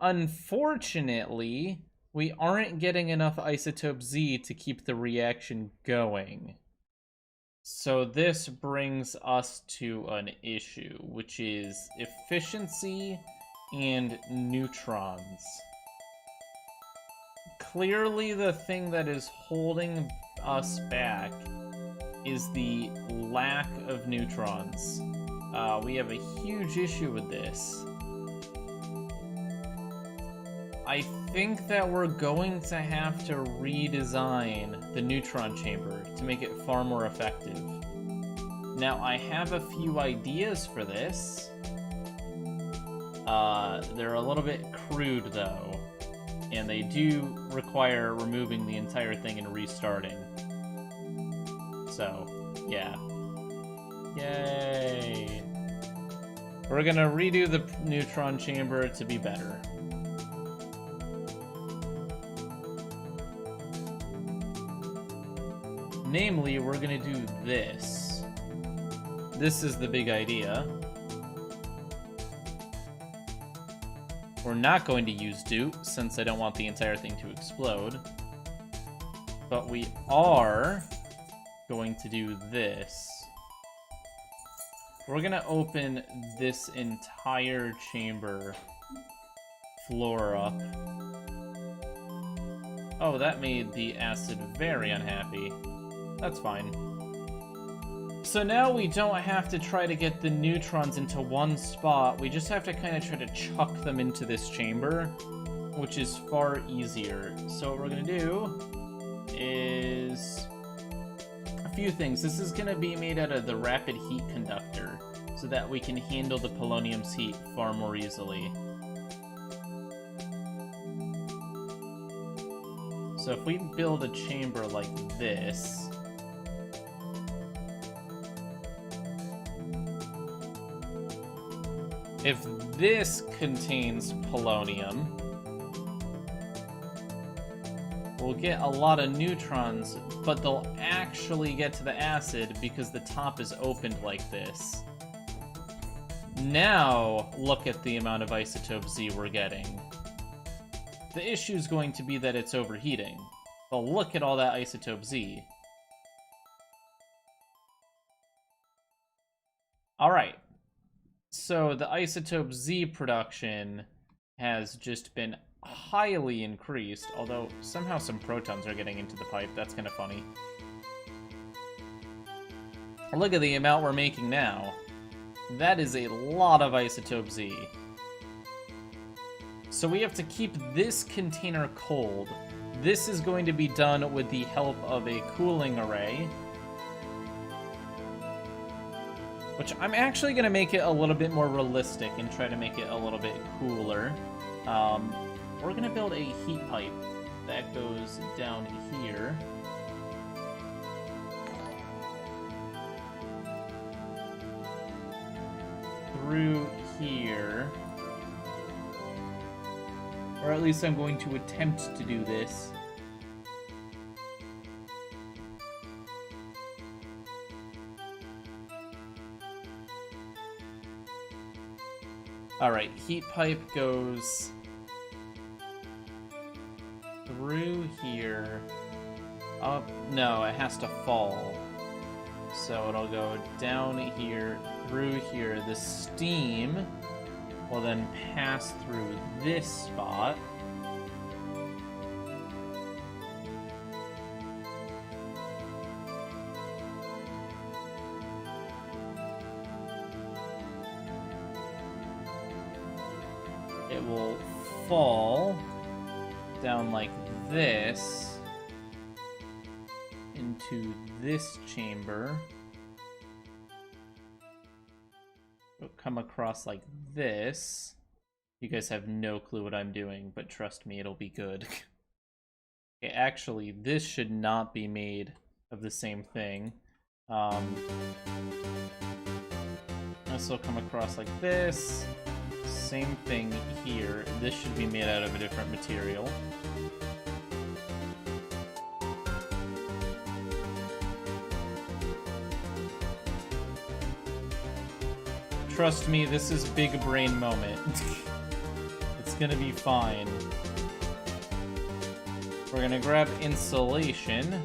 Unfortunately, we aren't getting enough isotope Z to keep the reaction going. So this brings us to an issue, which is efficiency and neutrons. Clearly the thing that is holding us back is the lack of neutrons. We have a huge issue with this. I think that we're going to have to redesign the neutron chamber to make it far more effective. Now, I have a few ideas for this. They're a little bit crude, though, and they do require removing the entire thing and restarting. So, yeah. Yay! We're gonna redo the neutron chamber to be better. Namely, we're gonna do this. This is the big idea. We're not going to use Dupe, since I don't want the entire thing to explode. But we are going to do this. We're gonna open this entire chamber floor up. Oh, that made the acid very unhappy. That's fine. So now we don't have to try to get the neutrons into one spot. We just have to kind of try to chuck them into this chamber, which is far easier. So what we're gonna do is a few things. This is gonna be made out of the rapid heat conductor, so that we can handle the polonium's heat far more easily. So if we build a chamber like this, if this contains polonium, we'll get a lot of neutrons, but they'll actually get to the acid because the top is opened like this. Now, look at the amount of isotope Z we're getting. The issue is going to be that it's overheating. But look at all that isotope Z. Alright. So the isotope Z production has just been highly increased, although somehow some protons are getting into the pipe. That's kind of funny. Look at the amount we're making now. That is a lot of isotope Z. So we have to keep this container cold. This is going to be done with the help of a cooling array, which I'm actually going to make it a little bit more realistic and try to make it a little bit cooler. We're going to build a heat pipe that goes down here. Through here. Or at least I'm going to attempt to do this. Alright, heat pipe goes through here. Up. No, it has to fall. So it'll go down here, through here. The steam will then pass through this spot. It will fall down like this into this chamber. It'll come across like this. You guys have no clue what I'm doing, but trust me, it'll be good. Okay, actually, this should not be made of the same thing. This will come across like this. Same thing here. This should be made out of a different material. Trust me, this is big brain moment. It's gonna be fine. We're gonna grab insulation.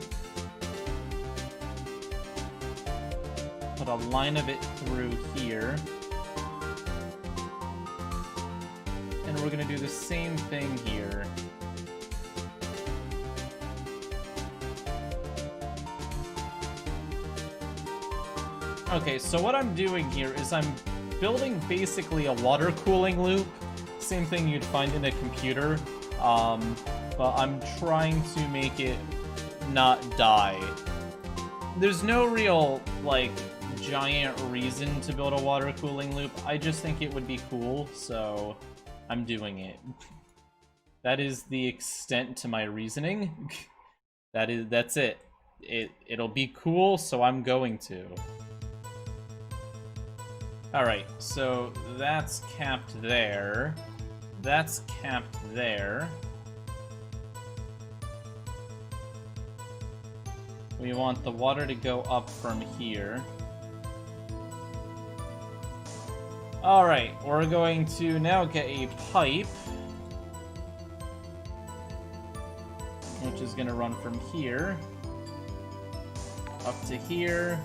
Put a line of it through here. And we're gonna do the same thing here. Okay, so what I'm doing here is I'm building basically a water cooling loop. Same thing you'd find in a computer. But I'm trying to make it not die. There's no real, like, giant reason to build a water cooling loop. I just think it would be cool, so I'm doing it. That is the extent to my reasoning. That's it. It'll be cool, so I'm going to. Alright, so that's capped there. That's capped there. We want the water to go up from here. Alright, we're going to now get a pipe, which is going to run from here up to here,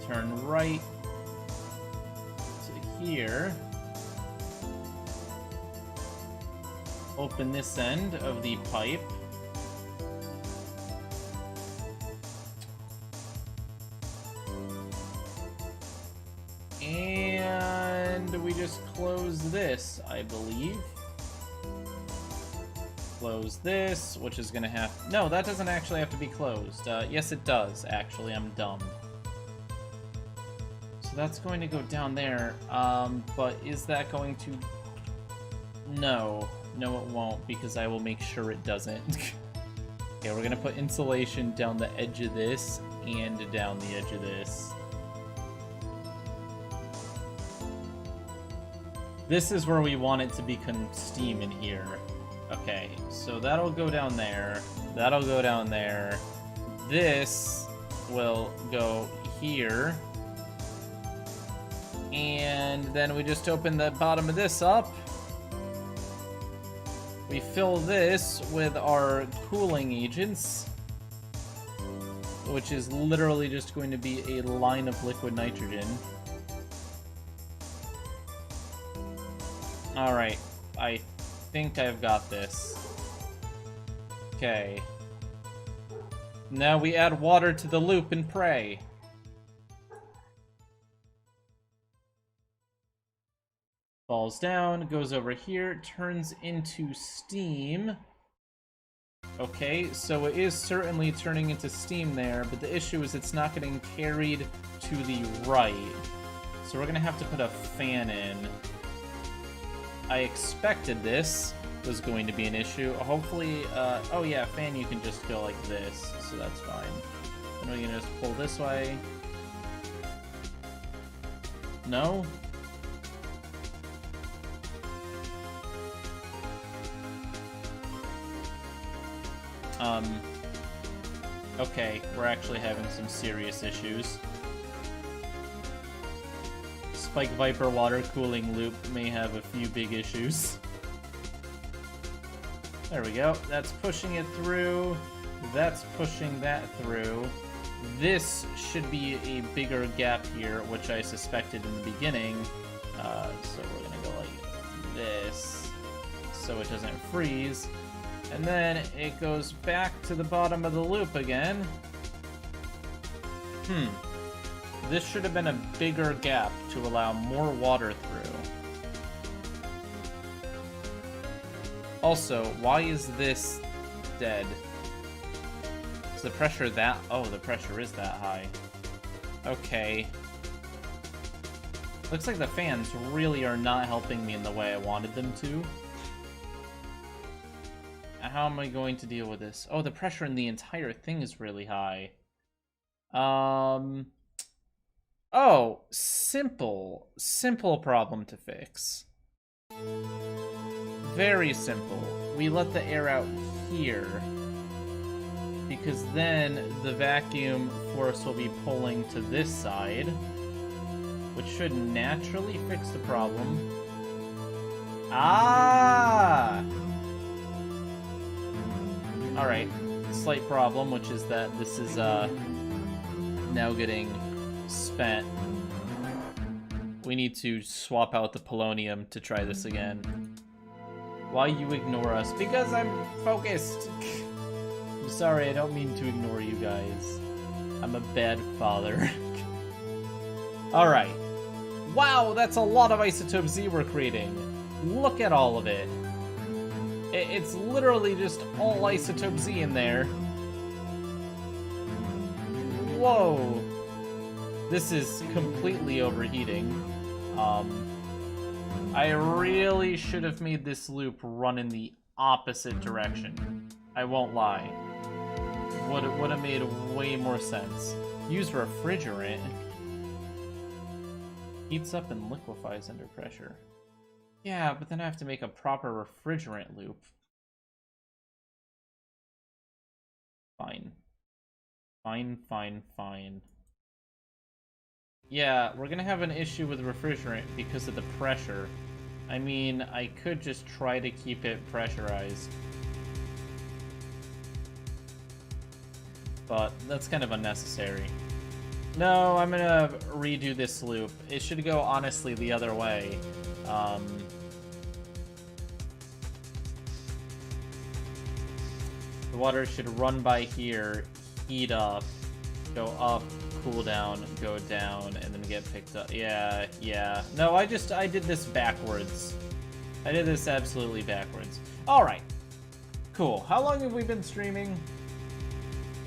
turn right to here, open this end of the pipe, and we just close this, I believe. Close this, which is gonna have... No, that doesn't actually have to be closed. Yes, it does, actually. I'm dumb. So that's going to go down there, but is that going to... No. No, it won't, because I will make sure it doesn't. Okay, we're gonna put insulation down the edge of this, and down the edge of this. This is where we want it to be steam in here. Okay, so that'll go down there. That'll go down there. This will go here. And then we just open the bottom of this up. We fill this with our cooling agents, which is literally just going to be a line of liquid nitrogen. Alright, I think I've got this. Okay. Now we add water to the loop and pray. Falls down, goes over here, turns into steam. Okay, so it is certainly turning into steam there, but the issue is it's not getting carried to the right. So we're gonna have to put a fan in. I expected this was going to be an issue. Hopefully, oh yeah, fan you can just go like this, so that's fine. And we can just pull this way. No? Okay, we're actually having some serious issues. Spike Viper water cooling loop may have a few big issues. There we go. That's pushing it through. That's pushing that through. this should be a bigger gap here, which I suspected in the beginning. So we're gonna go like this, so it doesn't freeze. And then it goes back to the bottom of the loop again. This should have been a bigger gap to allow more water through. Also, why is this dead? Is the pressure that... Oh, the pressure is that high. Okay. Looks like the fans really are not helping me in the way I wanted them to. How am I going to deal with this? Oh, the pressure in the entire thing is really high. Oh, simple. Simple problem to fix. Very simple. We let the air out here, because then the vacuum force will be pulling to this side, which should naturally fix the problem. Ah! Alright, slight problem, which is that this is now getting spent. We need to swap out the polonium to try this again. Why you ignore us? Because I'm focused. I'm sorry, I don't mean to ignore you guys. I'm a bad father. Alright. Wow, that's a lot of isotope Z we're creating. Look at all of it. It's literally just all isotope Z in there. Whoa. This is completely overheating. I really should have made this loop run in the opposite direction. I won't lie. Would have made way more sense. Use refrigerant. Heats up and liquefies under pressure. Yeah, but then I have to make a proper refrigerant loop. Fine. Fine. Yeah, we're gonna have an issue with refrigerant because of the pressure. I mean, I could just try to keep it pressurized. But that's kind of unnecessary. No, I'm gonna redo this loop. It should go, honestly, the other way. The water should run by here, heat up, go up, cool down, go down, and then get picked up. Yeah. No, I did this backwards. I did this absolutely backwards. Alright. Cool. How long have we been streaming?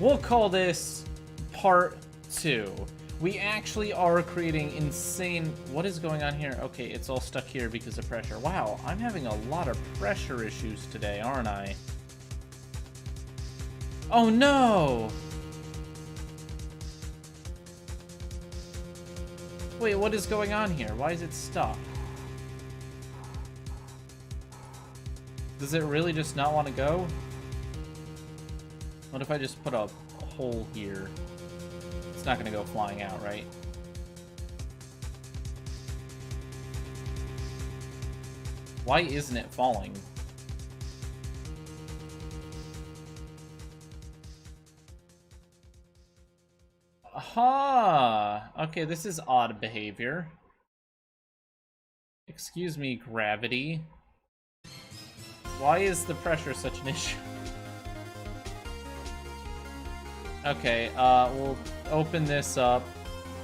We'll call this part 2. We actually are creating insane... What is going on here? Okay, it's all stuck here because of pressure. Wow, I'm having a lot of pressure issues today, aren't I? Oh no! Wait, what is going on here? Why is it stuck? Does it really just not want to go? What if I just put a hole here? It's not going to go flying out, right? Why isn't it falling? Aha! Okay, this is odd behavior. Excuse me, gravity. Why is the pressure such an issue? Okay, we'll open this up.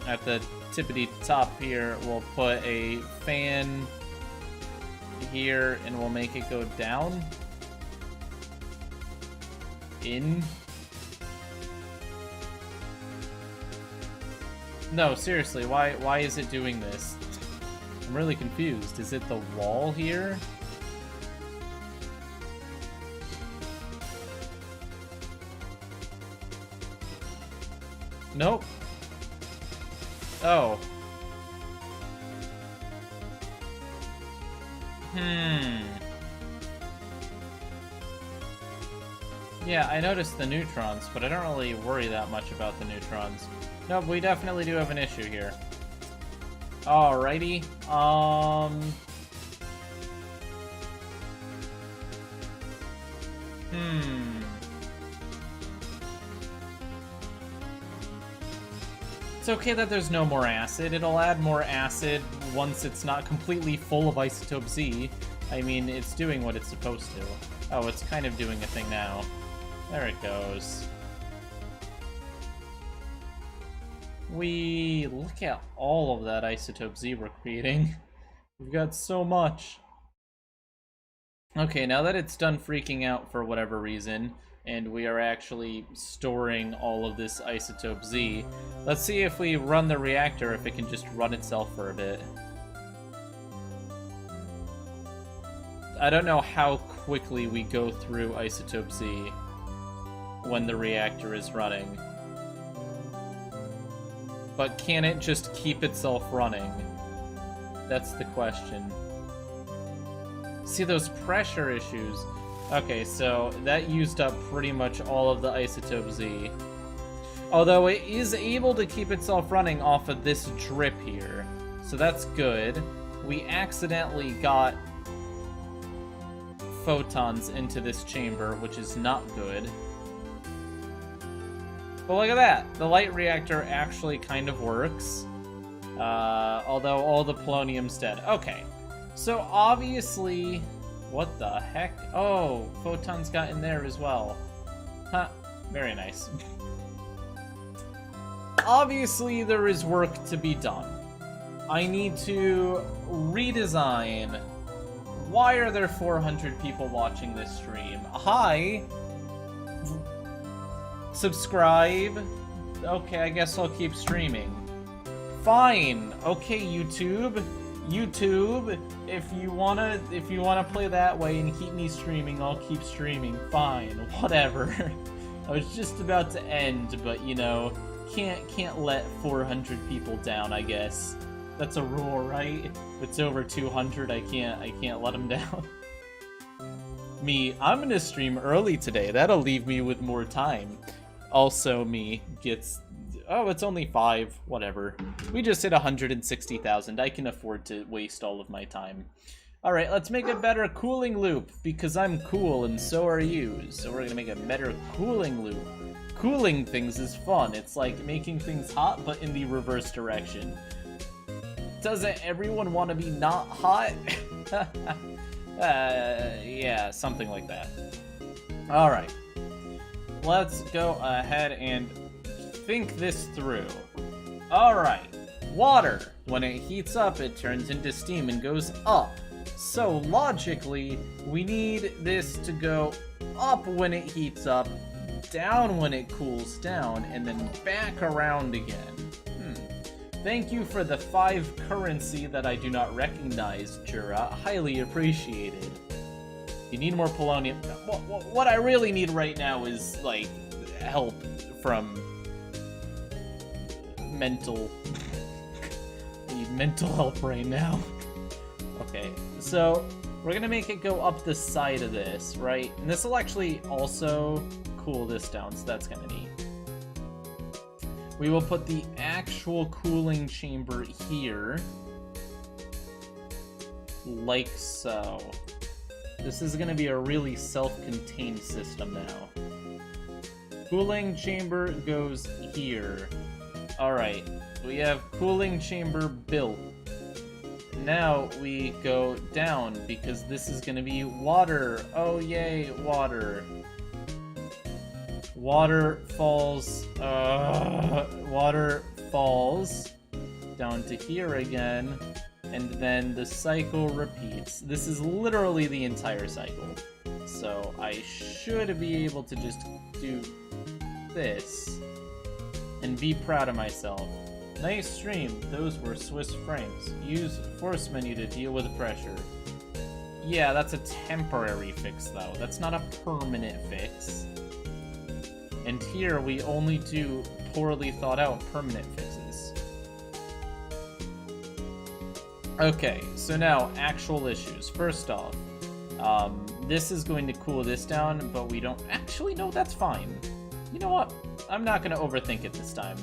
At the tippity top here, we'll put a fan here, and we'll make it go down. In. No, seriously, why is it doing this? I'm really confused. Is it the wall here? Nope. Oh. Yeah, I noticed the neutrons, but I don't really worry that much about the neutrons. Nope, we definitely do have an issue here. Alrighty. It's okay that there's no more acid. It'll add more acid once it's not completely full of isotope Z. I mean, it's doing what it's supposed to. Oh, it's kind of doing a thing now. There it goes. Look at all of that isotope Z we're creating. We've got so much. Okay, now that it's done freaking out for whatever reason, and we are actually storing all of this isotope Z, let's see if we run the reactor, if it can just run itself for a bit. I don't know how quickly we go through isotope Z when the reactor is running. But can it just keep itself running? That's the question. See, those pressure issues. Okay, so that used up pretty much all of the isotope Z. Although it is able to keep itself running off of this drip here. So that's good. We accidentally got photons into this chamber, which is not good. But look at that! The light reactor actually kind of works. Although all the polonium's dead. Okay. So obviously... What the heck? Oh, photons got in there as well. Huh. Very nice. Obviously, there is work to be done. I need to redesign. Why are there 400 people watching this stream? Hi! Subscribe. Okay, I guess I'll keep streaming. Fine. Okay, YouTube. YouTube, if you wanna play that way and keep me streaming, I'll keep streaming. Fine, whatever. I was just about to end, but you know, can't let 400 people down, I guess. That's a rule, right? If it's over 200, I can't let them down. Me, I'm gonna stream early today. That'll leave me with more time. Also, me gets... Oh, it's only 5. Whatever. We just hit 160,000. I can afford to waste all of my time. Alright, let's make a better cooling loop, because I'm cool and so are you. So we're gonna make a better cooling loop. Cooling things is fun. It's like making things hot, but in the reverse direction. Doesn't everyone want to be not hot? Yeah, something like that. Alright. Let's go ahead and think this through. Alright. Water. When it heats up, it turns into steam and goes up. So logically, we need this to go up when it heats up, down when it cools down, and then back around again. Thank you for the 5 currency that I do not recognize, Jura. Highly appreciated. You need more polonium. What I really need right now is, like, help from mental... I need mental help right now. Okay, so we're gonna make it go up the side of this, right? And this will actually also cool this down, so that's kind of neat. We will put the actual cooling chamber here, like so. This is gonna be a really self-contained system now. Cooling chamber goes here. Alright, we have cooling chamber built. Now we go down because this is gonna be water. Oh yay, water. Water falls down to here again, and then the cycle repeats. This is literally the entire cycle. So I should be able to just do this and be proud of myself. Nice stream. Those were Swiss francs. Use force menu to deal with pressure. Yeah, that's a temporary fix though. That's not a permanent fix. And here we only do poorly thought out permanent fixes. Okay, so now actual issues. First off, this is going to cool this down, but we don't actually know. That's fine. You know what? I'm not going to overthink it this time.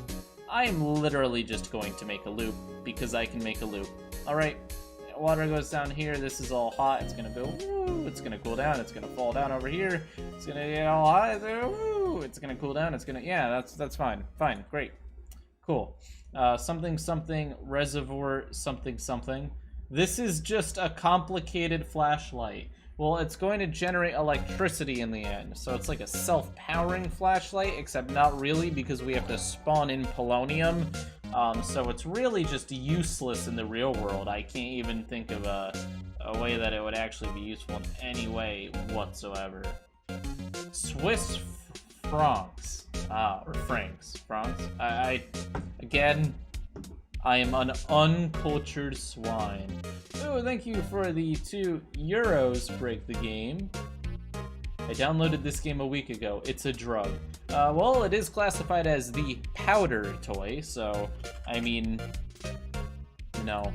I'm literally just going to make a loop because I can make a loop. Alright, water goes down here. This is all hot. It's going to go, woo, it's going to cool down. It's going to fall down over here. It's going to get all hot. Woo, it's going to cool down. It's going to, yeah, that's fine. Fine, great. Cool. Something something reservoir something something. This is just a complicated flashlight. Well, it's going to generate electricity in the end, so it's like a self-powering flashlight, except not really because we have to spawn in polonium. So it's really just useless in the real world. I can't even think of a way that it would actually be useful in any way whatsoever. Swiss francs. Or francs. Francs? Again, I am an uncultured swine. Oh, thank you for the €2 break the game. I downloaded this game a week ago. It's a drug. Well, it is classified as the powder toy, so, I mean, no.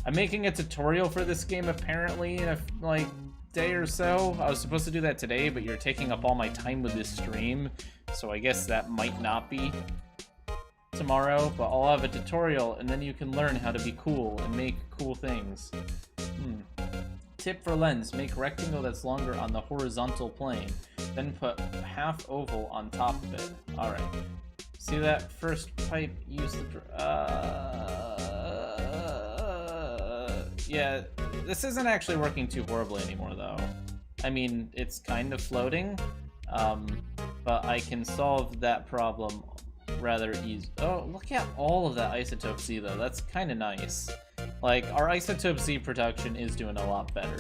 I'm making a tutorial for this game apparently in a, like, day or so. I was supposed to do that today, but you're taking up all my time with this stream, so I guess that might not be tomorrow, but I'll have a tutorial, and then you can learn how to be cool and make cool things. Tip for lens, make rectangle that's longer on the horizontal plane, then put half oval on top of it. Alright. See that first pipe, use the... yeah, this isn't actually working too horribly anymore, though. I mean, it's kind of floating, but I can solve that problem rather easy. Oh, look at all of that isotope Z, though. That's kind of nice. Like, our isotope Z production is doing a lot better.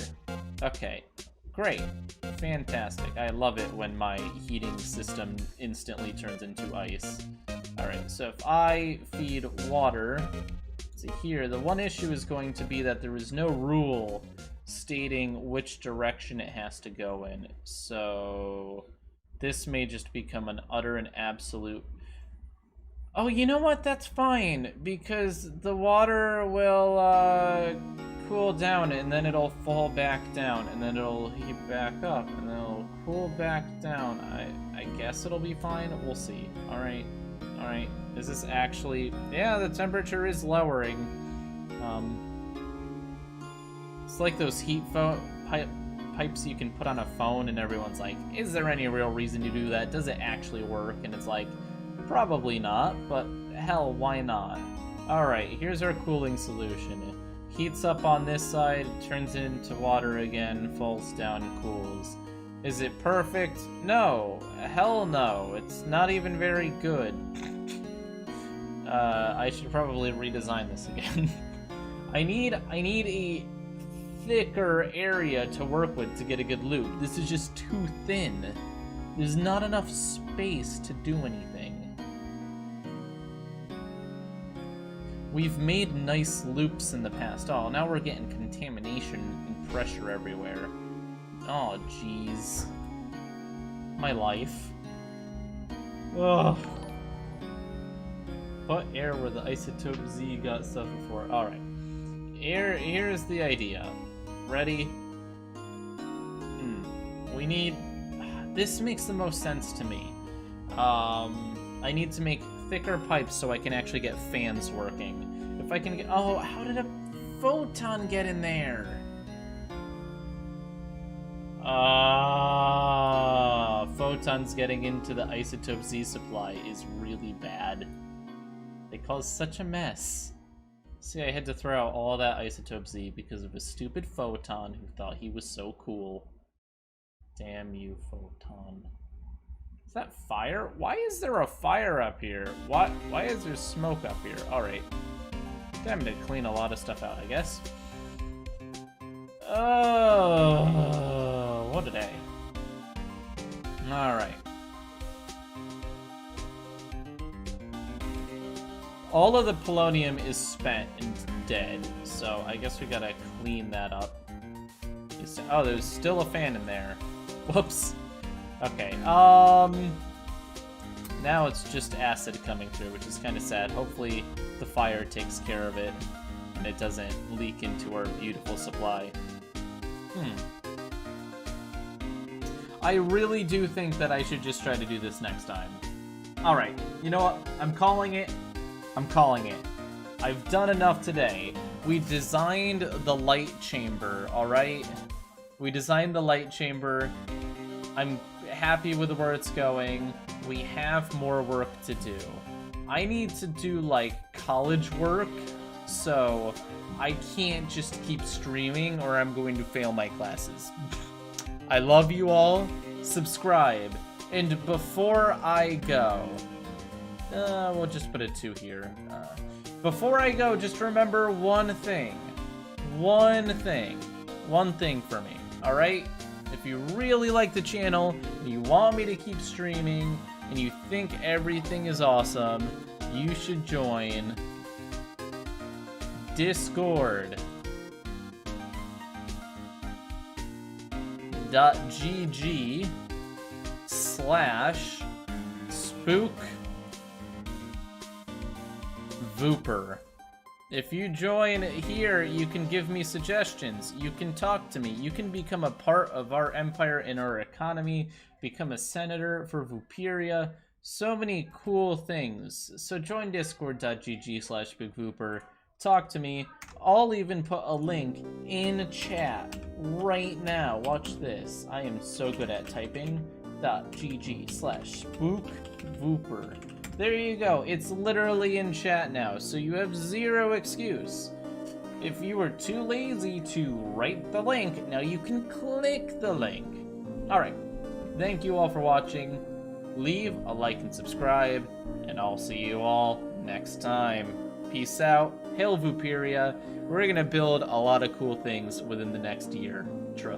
Okay, great. Fantastic. I love it when my heating system instantly turns into ice. Alright, so if I feed water to here, the one issue is going to be that there is no rule stating which direction it has to go in. So this may just become an utter and absolute... Oh, you know what? That's fine, because the water will cool down, and then it'll fall back down, and then it'll heat back up, and then it'll cool back down. I guess it'll be fine. We'll see. Alright. Alright. Is this actually... Yeah, the temperature is lowering. It's like those heat pipes you can put on a phone, and everyone's like, is there any real reason to do that? Does it actually work? And it's like... Probably not, but hell, why not? Alright, here's our cooling solution. It heats up on this side, turns into water again, falls down, and cools. Is it perfect? No. Hell no. It's not even very good. I should probably redesign this again. I need a thicker area to work with to get a good loop. This is just too thin. There's not enough space to do anything. We've made nice loops in the past. Oh, now we're getting contamination and pressure everywhere. Oh, jeez. My life. Ugh. Put air where the isotope Z got stuff before. Alright. Here's the idea. Ready? We need... This makes the most sense to me. I need to make thicker pipes so I can actually get fans working. If I can get... Oh, how did a photon get in there? Photons getting into the isotope Z supply is really bad. They cause such a mess. See, I had to throw out all that isotope Z because of a stupid photon who thought he was so cool. Damn you, photon. Is that fire? Why is there a fire up here? Why is there smoke up here? Alright. Time to clean a lot of stuff out, I guess. Oh, what a day. Alright. All of the polonium is spent and dead, so I guess we gotta clean that up. Oh, there's still a fan in there. Whoops. Okay, now it's just acid coming through, which is kind of sad. Hopefully the fire takes care of it, and it doesn't leak into our beautiful supply. I really do think that I should just try to do this next time. Alright, you know what? I'm calling it. I'm calling it. I've done enough today. We designed the light chamber, alright? We designed the light chamber. I'm happy with where it's going. We have more work to do. I need to do, like, college work, so I can't just keep streaming or I'm going to fail my classes. I love you all. Subscribe. And before I go, we'll just put a 2 here. Before I go, just remember one thing. One thing for me, alright? If you really like the channel, and you want me to keep streaming, and you think everything is awesome, you should join discord.gg/spook-vooper. If you join here, you can give me suggestions, you can talk to me, you can become a part of our empire and our economy, become a senator for Vooperia, so many cool things. So join discord.gg/spookvooper, talk to me. I'll even put a link in chat right now. Watch this. I am so good at typing. .gg/spookvooper. There you go. It's literally in chat now, so you have zero excuse. If you were too lazy to write the link, now you can click the link. Alright, thank you all for watching. Leave a like and subscribe, and I'll see you all next time. Peace out. Hail Vooperia. We're gonna build a lot of cool things within the next year. Trust me.